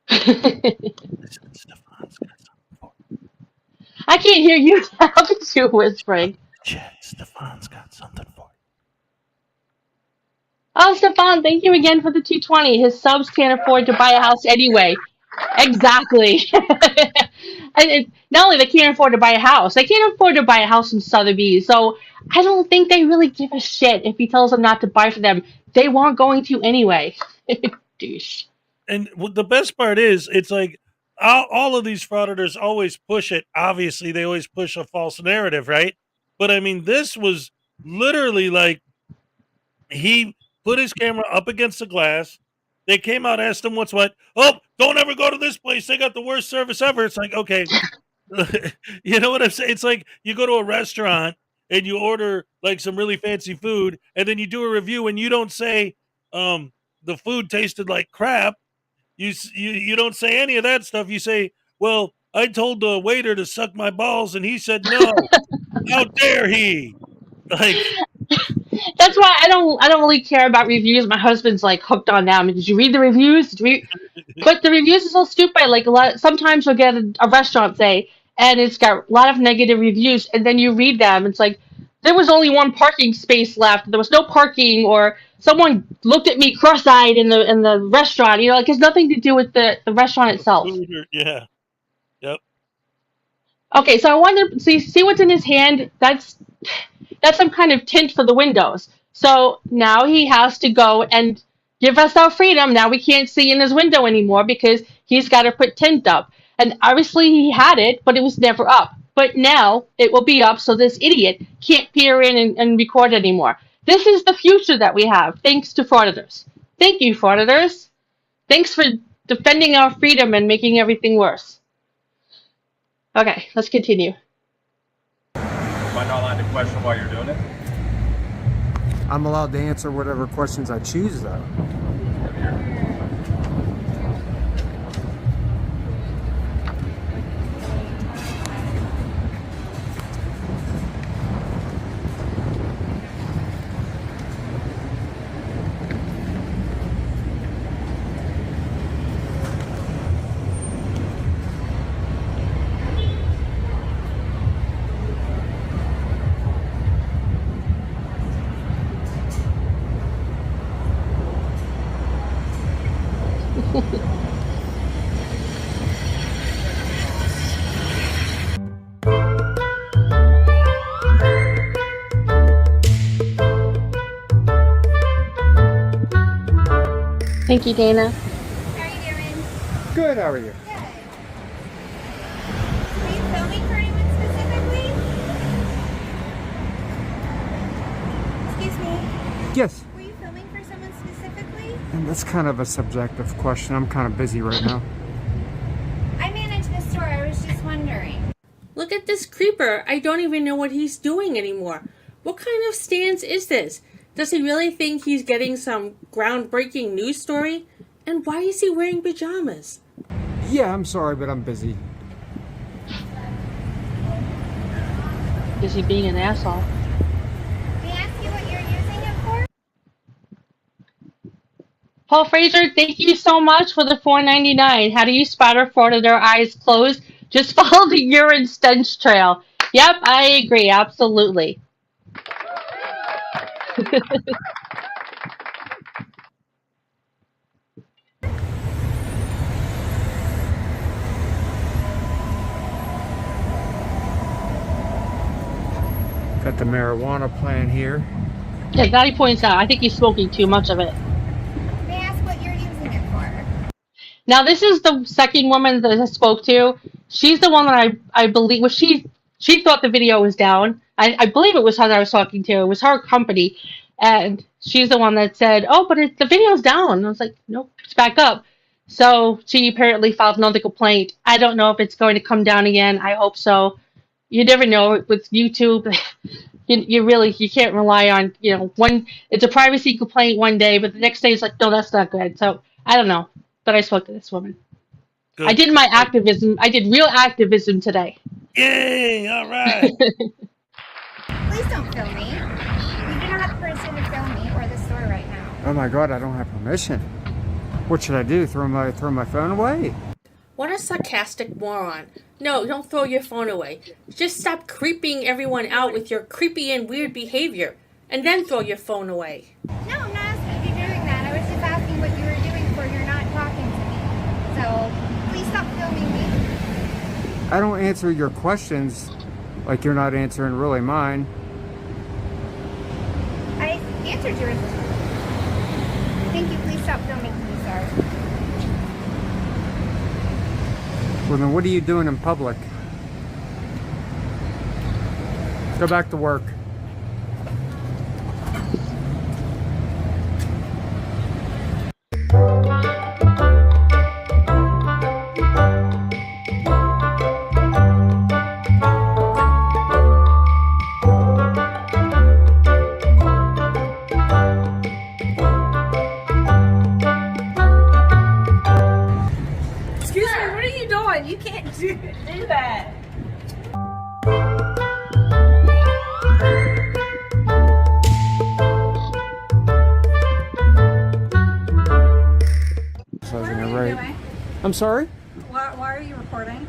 I Listen, Stefan's got something for you. can't hear you. How could you whispering? Chat, Stefan's got something for you. Oh, Stefan, thank you again for the 220. His subs can't afford to buy a house anyway. Exactly. Not only they can't afford to buy a house, they can't afford to buy a house in Sotheby's. So I don't think they really give a shit if he tells them not to buy for them. They weren't going to anyway. Douche. And the best part is, it's like all of these frauditors always push it. Obviously, they always push a false narrative, right? But I mean, this was literally like he put his camera up against the glass. They came out, asked him what's what. Oh, don't ever go to this place. They got the worst service ever. It's like, okay, you know what I'm saying? It's like you go to a restaurant and you order like some really fancy food, and then you do a review and you don't say the food tasted like crap. You don't say any of that stuff. You say, well, I told the waiter to suck my balls and he said no. How dare he? Like, That's why I don't really care about reviews. My husband's like hooked on them. Did you read the reviews? But the reviews are so stupid. Like sometimes you'll get a restaurant say, and it's got a lot of negative reviews, and then you read them. It's like there was only one parking space left. There was no parking, or someone looked at me cross-eyed in the restaurant. You know, like it has nothing to do with the restaurant itself. yeah. Yep. Okay, so I wonder. See what's in his hand? That's some kind of tint for the windows. So now he has to go and give us our freedom. Now we can't see in his window anymore because he's got to put tint up. And obviously he had it, but it was never up. But now it will be up, so this idiot can't peer in and record anymore. This is the future that we have, thanks to frauditors. Thank you, frauditors. Thanks for defending our freedom and making everything worse. Okay, let's continue. Am I not allowed to question why you're doing it? I'm allowed to answer whatever questions I choose, though. Thank you, Dana. How are you doing? Good, how are you? Good. Are you filming for anyone specifically? Excuse me. Yes. Were you filming for someone specifically? And that's kind of a subjective question. I'm kind of busy right now. I manage the store. I was just wondering. Look at this creeper. I don't even know what he's doing anymore. What kind of stance is this? Does he really think he's getting some groundbreaking news story? And why is he wearing pajamas? Yeah, I'm sorry, but I'm busy. Is he being an asshole? May I ask you what you're using it for? Paul Fraser, thank you so much for the $4.99. How do you spot a frauditor eyes closed? Just follow the urine stench trail. Yep, I agree, absolutely. Got the marijuana plant here. Yeah, Daddy points out, I think he's smoking too much of it. May I ask what you're using it for? Now, this is the second woman that I spoke to. She's the one that I believe, well, she thought the video was down. I believe it was her that I was talking to. It was her company. And she's the one that said, oh, but the video's down. And I was like, nope, it's back up. So she apparently filed another complaint. I don't know if it's going to come down again. I hope so. You never know with YouTube. You can't rely on, it's a privacy complaint one day, but the next day it's like, no, that's not good. So I don't know. But I spoke to this woman. Good. I did my activism. I did real activism today. Yay! All right. Please don't film me. You do not have permission to film me or the store right now. Oh my God, I don't have permission. What should I do? Throw my phone away? What a sarcastic moron. No, don't throw your phone away. Just stop creeping everyone out with your creepy and weird behavior. And then throw your phone away. No, I'm not asking you doing that. I was just asking what you were doing for you're not talking to me. So, please stop filming me. I don't answer your questions like you're not answering really mine. I answered yours. Thank you. Please stop filming me, sir. Well, then what are you doing in public? Go back to work. Excuse me, what are you doing? You can't do that. So I was What gonna are you write. doing? I'm sorry? Why are you recording?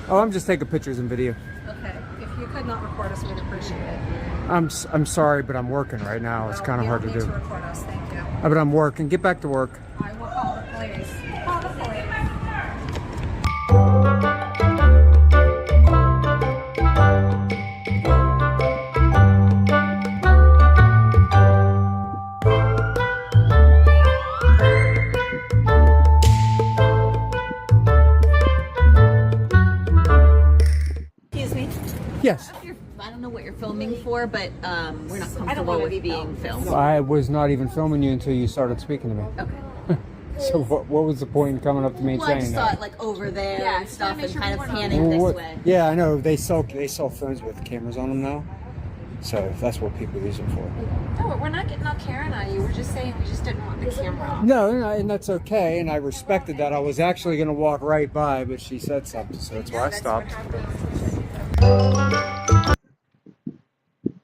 Oh, I'm just taking pictures and video. Okay, if you could not record us, we'd appreciate it. I'm sorry, but I'm working right now. It's Well, kind of you hard don't to need do. to record us, thank you. But I'm working. Get back to work. I will call the police. Call the police. Excuse me. Yes. I don't know what you're filming for, but we're not I don't comfortable want to with be being filmed. I was not even filming you until you started speaking to me. Okay. So what was the point in coming up to me and Well, I saying just saw that? it like over there Yeah, and just wanna stuff, make and sure kind we of weren't panning Well, this what- way. Yeah, I know. They sell phones with cameras on them now. So that's what people use them for. No, we're not getting all Karen on you. We're just saying we just didn't want the camera on. No, and that's okay. And I respected that. I was actually going to walk right by, but she said something, so that's why I stopped.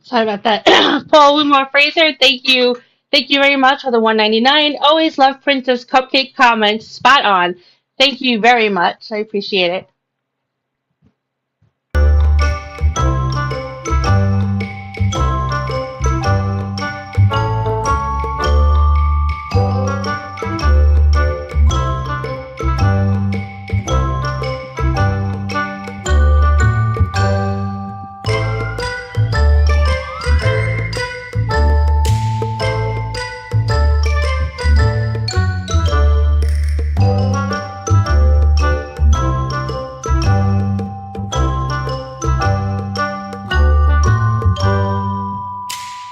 Sorry about that. Paul Wimar Fraser, thank you. Thank you very much for the $1.99. Always love Princess Cupcake comments. Spot on. Thank you very much. I appreciate it.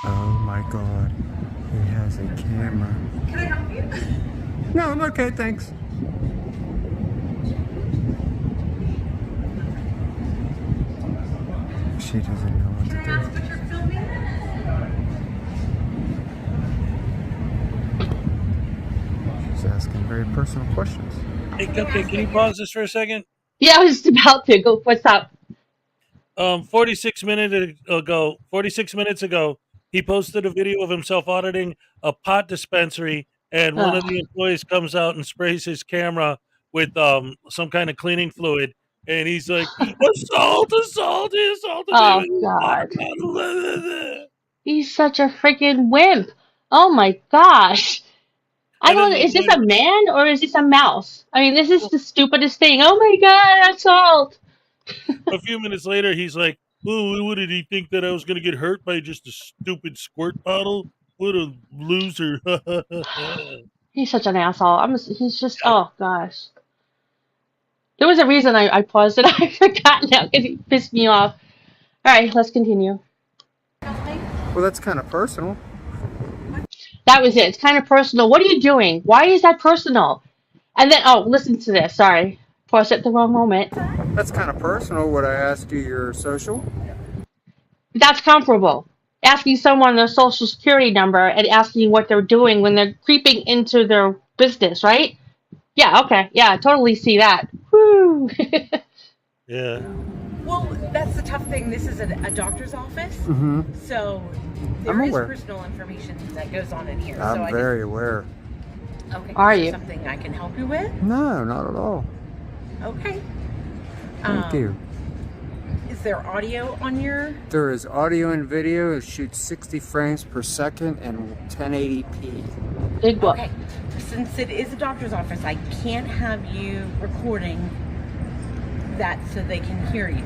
Oh my God. He has a camera. Can I help you? No, I'm okay, thanks. She doesn't know what to Can I ask do. what you're filming? She's asking very personal questions. Hey, Cupcake, can you pause this for a second? Yeah, I was just about to go. What's up? 46 minutes ago, he posted a video of himself auditing a pot dispensary, and one of the employees comes out and sprays his camera with some kind of cleaning fluid, and he's like, assault. Oh, God. He's such a freaking wimp. Oh my gosh. I And then don't. the Is this a lawyer- man or is this a mouse? I mean, this is the stupidest thing. Oh my God, assault. A few minutes later, he's like, Oh, what did he think that I was going to get hurt by just a stupid squirt bottle? What a loser. He's such an asshole. He's just, oh gosh. There was a reason I paused it. I forgot now because he pissed me off. All right, let's continue. Well, that's kind of personal. That was it. It's kind of personal. What are you doing? Why is that personal? And then, oh, listen to this. Sorry. Paused at the wrong moment. That's kind of personal. Would I ask you your social? That's comparable. Asking someone their social security number and asking what they're doing when they're creeping into their business, right? Yeah, okay. Yeah, I totally see that. Woo! Yeah. Well, that's the tough thing. This is a doctor's office, so I'm there is aware. personal information that goes on in here. I'm very aware. Okay. Are is there you? something I can help you with? No, not at all. Okay. Thank you. Is there audio on your? There is audio and video. It shoots 60 frames per second and 1080p. Big book. Okay. Since it is a doctor's office, I can't have you recording that so they can hear you.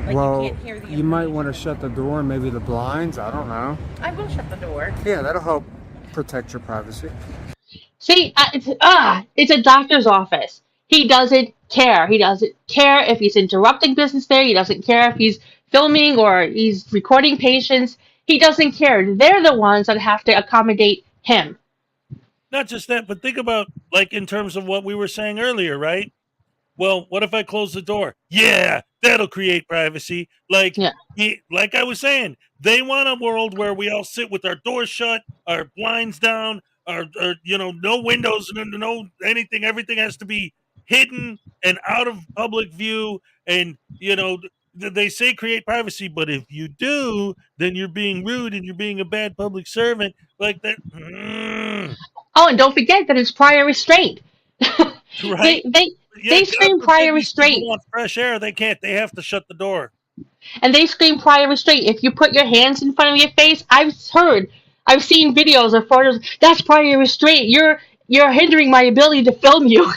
Like Well, you can't hear the you might want to shut the door and maybe the blinds. I don't know. I will shut the door. Yeah, that'll help protect your privacy. See, it's a doctor's office. He doesn't care. He doesn't care if he's interrupting business there. He doesn't care if he's filming or he's recording patients. He doesn't care. They're the ones that have to accommodate him. Not just that, but think about, like, in terms of what we were saying earlier, right? Well, what if I close the door? Yeah, that'll create privacy. Like, Yeah. like I was saying, they want a world where we all sit with our doors shut, our blinds down, our no windows, no anything. Everything has to be hidden and out of public view. And, they say create privacy, but if you do, then you're being rude and you're being a bad public servant like that. Oh, and don't forget that it's prior restraint. Right? They scream prior restraint. Want fresh air, they can't. They have to shut the door. And they scream prior restraint. If you put your hands in front of your face, I've seen videos of photos. That's prior restraint. You're hindering my ability to film you.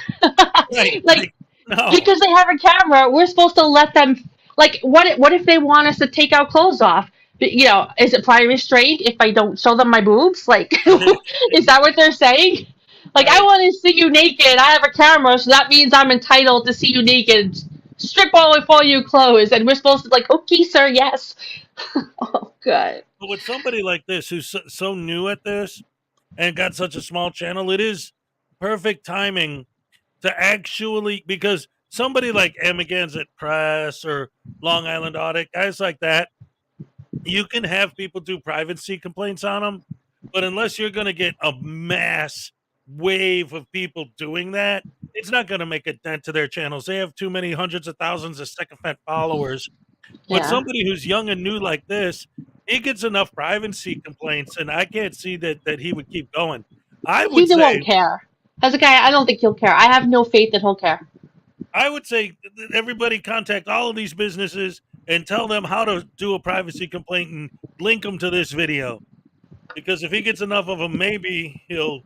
Right. No. Because they have a camera, we're supposed to let them. Like, what if they want us to take our clothes off? Is it prior restraint if I don't show them my boobs? Like, is that what they're saying? Like, I want to see you naked. I have a camera, so that means I'm entitled to see you naked. Strip all of your clothes, and we're supposed to be like, okay, sir, yes. Oh, God. But with somebody like this who's so new at this and got such a small channel, it is perfect timing to actually, because somebody like Amagansett Press or Long Island Audit, guys like that, you can have people do privacy complaints on them, but unless you're going to get a mass wave of people doing that, it's not going to make a dent to their channels. They have too many hundreds of thousands of sycophant followers. Yeah. But somebody who's young and new like this, he gets enough privacy complaints, and I can't see that he would keep going. I would He say won't care. As a guy, I don't think he'll care. I have no faith that he'll care. I would say that everybody contact all of these businesses and tell them how to do a privacy complaint and link them to this video. Because if he gets enough of them, maybe he'll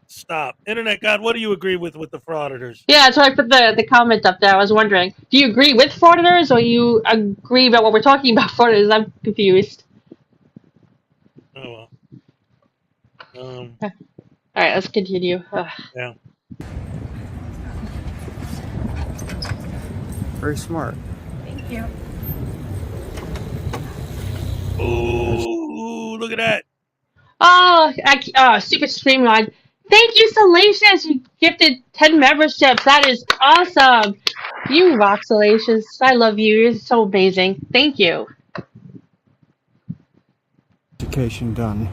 stop. Internet God, what do you agree with the frauditors? Yeah, that's why I put the comment up there. I was wondering, do you agree with frauditors or you agree about what we're talking about frauditors? I'm confused. Oh, well. All right, let's continue. Yeah. Very smart. Thank you. Oh, look at that. Oh, stupid Streamline. Thank you, Salacious. You gifted 10 memberships. That is awesome. You rock, Salacious. I love you. You're so amazing. Thank you. Education done.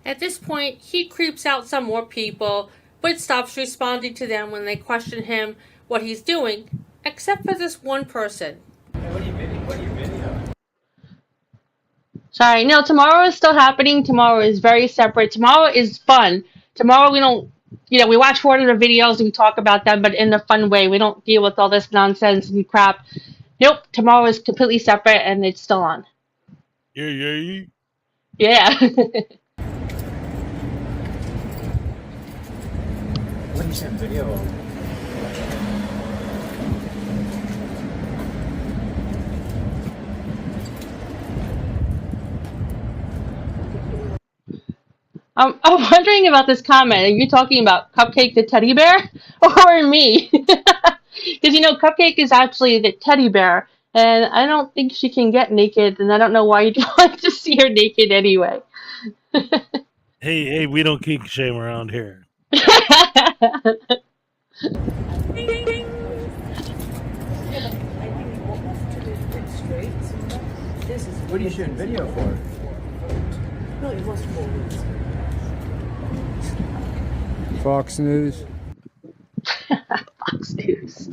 At this point, he creeps out some more people, but stops responding to them when they question him what he's doing, except for this one person. What are you video? Sorry, no, tomorrow is still happening. Tomorrow is very separate. Tomorrow is fun. Tomorrow we don't, we watch Frauditor videos and we talk about them, but in a fun way. We don't deal with all this nonsense and crap. Nope, tomorrow is completely separate and it's still on. Yeah. Yeah. What are you saying, video of? I'm wondering about this comment. Are you talking about Cupcake the teddy bear or me? Because Cupcake is actually the teddy bear, and I don't think she can get naked, and I don't know why you'd want to see her naked anyway. Hey, we don't kink shame around here. What are you shooting video for? Fox News. Fox News.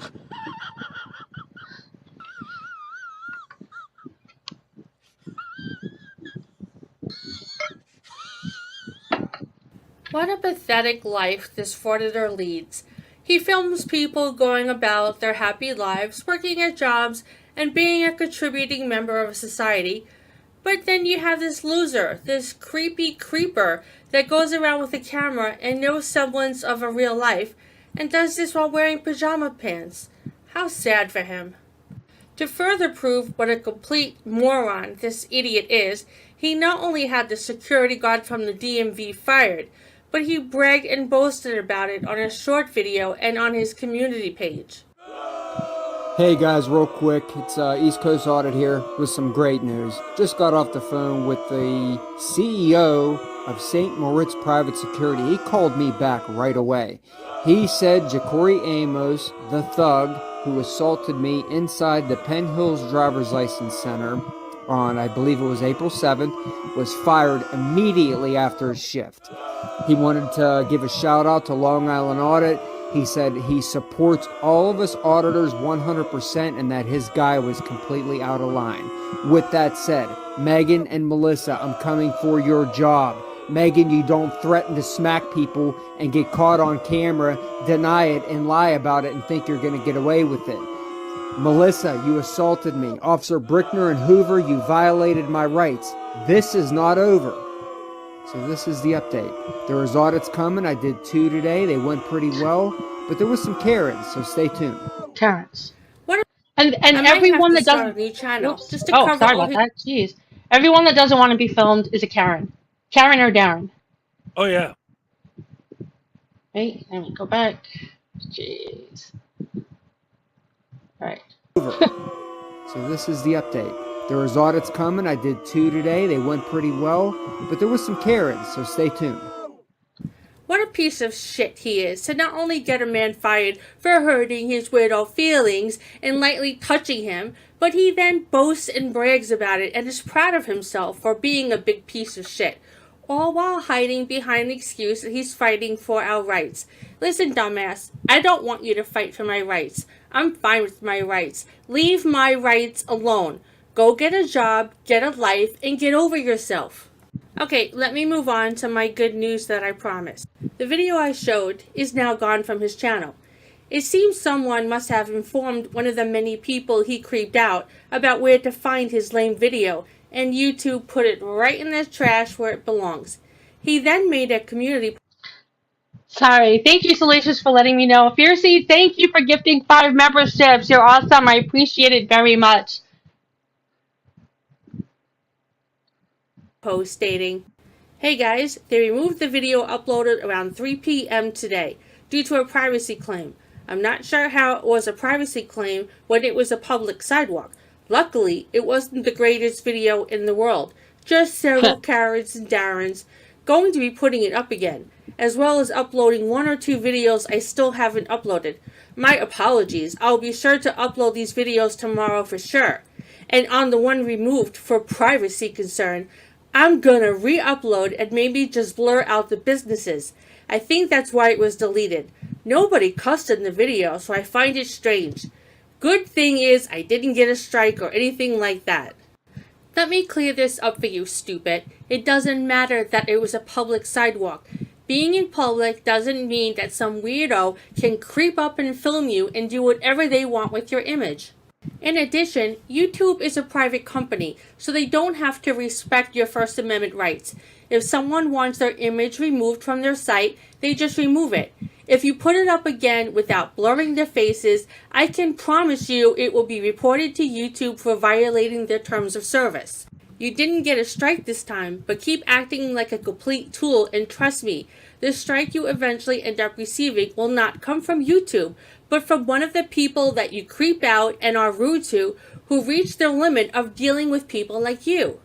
What a pathetic life this Frauditor leads. He films people going about their happy lives, working at jobs, and being a contributing member of society. But then you have this loser, this creepy creeper that goes around with a camera and no semblance of a real life, and does this while wearing pajama pants. How sad for him. To further prove what a complete moron this idiot is, he not only had the security guard from the DMV fired, but he bragged and boasted about it on a short video and on his community page. Hey guys, real quick, it's East Coast Audit here with some great news. Just got off the phone with the CEO of St. Moritz Private Security. He called me back right away. He said Ja'Cory Amos, the thug who assaulted me inside the Penn Hills Driver's License Center on, I believe it was April 7th, was fired immediately after his shift. He wanted to give a shout out to Long Island Audit. He said he supports all of us auditors 100% and that his guy was completely out of line. With that said, Megan and Melissa, I'm coming for your job. Megan, you don't threaten to smack people and get caught on camera, deny it, and lie about it and think you're going to get away with it. Melissa, you assaulted me. Officer Brickner and Hoover, you violated my rights. This is not over. So this is the update. There was audits coming. I did 2 today. They went pretty well, but there was some Karens, so stay tuned. Karens. What? And everyone that doesn't. New channel, just to Oh, cover sorry all about that. Jeez. Everyone that doesn't want to be filmed is a Karen. Karen or Darren. Oh yeah. Wait, let me go back. Jeez. All right. So this is the update. There was audits coming. I did 2 today. They went pretty well, but there was some Karens, so stay tuned. What a piece of shit he is to not only get a man fired for hurting his widow feelings and lightly touching him, but he then boasts and brags about it and is proud of himself for being a big piece of shit, all while hiding behind the excuse that he's fighting for our rights. Listen, dumbass, I don't want you to fight for my rights. I'm fine with my rights. Leave my rights alone. Go get a job, get a life, and get over yourself. Okay, let me move on to my good news that I promised. The video I showed is now gone from his channel. It seems someone must have informed one of the many people he creeped out about where to find his lame video, and YouTube put it right in the trash where it belongs. He then made a community. Sorry. Thank you, Salacious, for letting me know. Fiercey, thank you for gifting 5 memberships. You're awesome. I appreciate it very much. Post stating, "Hey guys, they removed the video uploaded around 3 p.m. today due to a privacy claim. I'm not sure how it was a privacy claim when it was a public sidewalk. Luckily, it wasn't the greatest video in the world, just several Karens and Darrens. Going to be putting it up again, as well as uploading 1 or 2 videos I still haven't uploaded. My apologies, I'll be sure to upload these videos tomorrow for sure. And on the one removed for privacy concern, I'm gonna re-upload and maybe just blur out the businesses. I think that's why it was deleted. Nobody cussed in the video, so I find it strange. Good thing is I didn't get a strike or anything like that." Let me clear this up for you, stupid. It doesn't matter that it was a public sidewalk. Being in public doesn't mean that some weirdo can creep up and film you and do whatever they want with your image. In addition, YouTube is a private company, so they don't have to respect your First Amendment rights. If someone wants their image removed from their site, they just remove it. If you put it up again without blurring their faces, I can promise you it will be reported to YouTube for violating their terms of service. You didn't get a strike this time, but keep acting like a complete tool and trust me, the strike you eventually end up receiving will not come from YouTube, but from one of the people that you creep out and are rude to who reach their limit of dealing with people like you.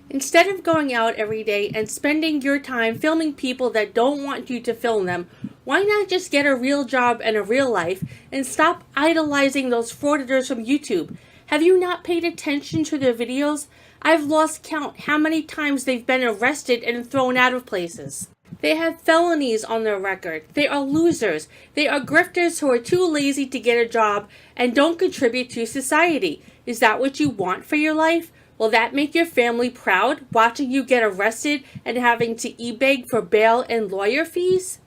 Instead of going out every day and spending your time filming people that don't want you to film them, why not just get a real job and a real life and stop idolizing those frauditors from YouTube? Have you not paid attention to their videos? I've lost count how many times they've been arrested and thrown out of places. They have felonies on their record. They are losers. They are grifters who are too lazy to get a job and don't contribute to society. Is that what you want for your life? Will that make your family proud, watching you get arrested and having to e-beg for bail and lawyer fees?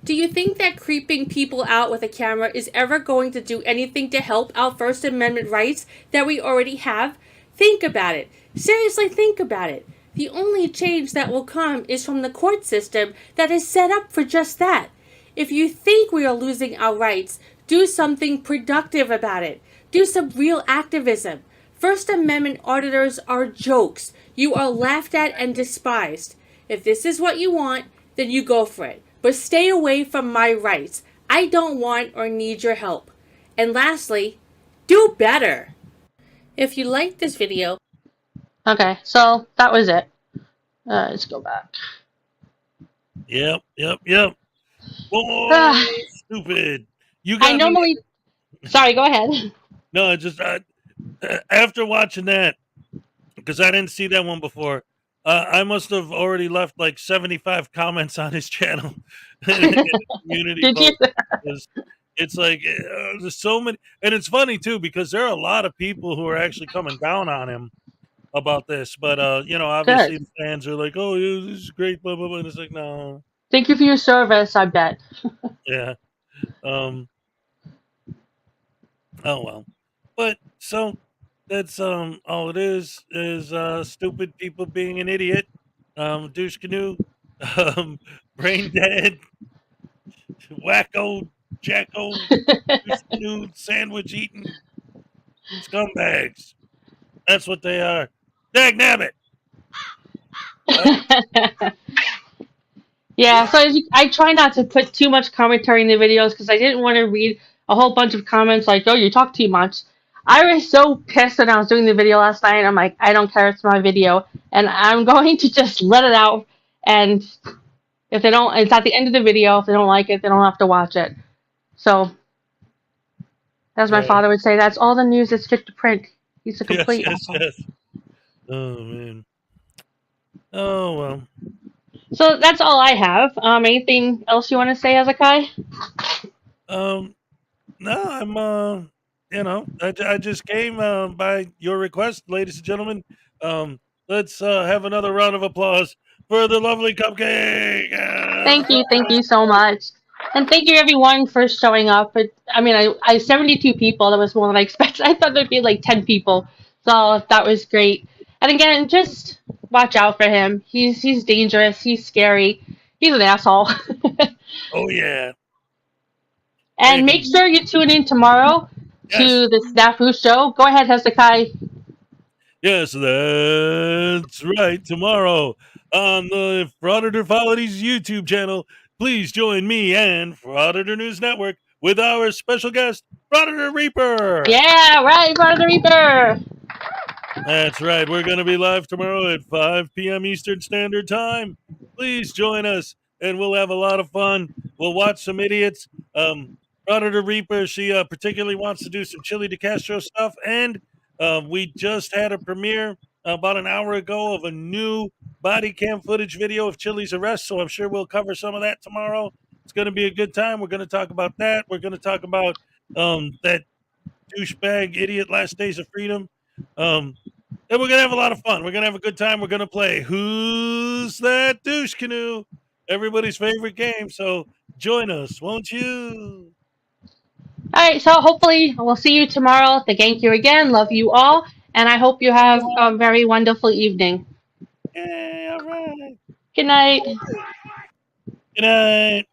Do you think that creeping people out with a camera is ever going to do anything to help our First Amendment rights that we already have? Think about it. Seriously, think about it. The only change that will come is from the court system that is set up for just that. If you think we are losing our rights, do something productive about it. Do some real activism. First Amendment auditors are jokes. You are laughed at and despised. If this is what you want, then you go for it. But stay away from my rights. I don't want or need your help. And lastly, do better. If you liked this video... Okay, so that was it. Let's go back. Yep. Boy, stupid. You got I normally... Sorry, go ahead. No, after watching that, because I didn't see that one before, I must have already left like 75 comments on his channel. Community Did you? It's like there's so many, and it's funny too because there are a lot of people who are actually coming down on him about this. But obviously the fans are like, "Oh, yeah, this is great," blah blah blah. And it's like, no. Thank you for your service. I bet. Yeah. Oh well. But so that's all it is stupid people being an idiot, douche canoe, brain dead, wacko, jacko, douche canoe, sandwich eating scumbags. That's what they are. Dag nabbit. Yeah, so I try not to put too much commentary in the videos because I didn't want to read a whole bunch of comments like, "Oh, you talk too much." I was so pissed when I was doing the video last night. I'm like, I don't care, it's my video, and I'm going to just let it out. And if they don't, it's at the end of the video. If they don't like it, they don't have to watch it. So, as my father would say, that's all the news that's fit to print. He's a complete asshole. Yes. Oh man. Oh well. So that's all I have. Anything else you want to say, Hezekiah? No, I'm I just came by your request, ladies and gentlemen. Let's have another round of applause for the lovely Cupcake. Thank you so much. And thank you everyone for showing up. I 72 people, that was more than I expected. I thought there'd be like 10 people. So that was great. And again, just watch out for him. He's dangerous, he's scary, he's an asshole. Oh yeah. And make sure you tune in tomorrow to the Snafu show. Go ahead, Hezekiah. Yes, that's right. Tomorrow on the Frauditor Follies YouTube channel, please join me and Frauditor News Network with our special guest, Frauditor Reaper. Yeah, right, Frauditor Reaper. That's right. We're going to be live tomorrow at 5 p.m. Eastern Standard Time. Please join us, and we'll have a lot of fun. We'll watch some idiots. Frauditor Reaper, she particularly wants to do some Chili DeCastro stuff, and we just had a premiere about an hour ago of a new body cam footage video of Chili's arrest, so I'm sure we'll cover some of that tomorrow. It's going to be a good time. We're going to talk about that. We're going to talk about that douchebag idiot Last Days of Freedom. And we're going to have a lot of fun. We're going to have a good time. We're going to play Who's That Douche Canoe? Everybody's favorite game, so join us, won't you? All right, so hopefully we'll see you tomorrow. Thank you again. Love you all. And I hope you have a very wonderful evening. Yay, all right. Good night. Good night.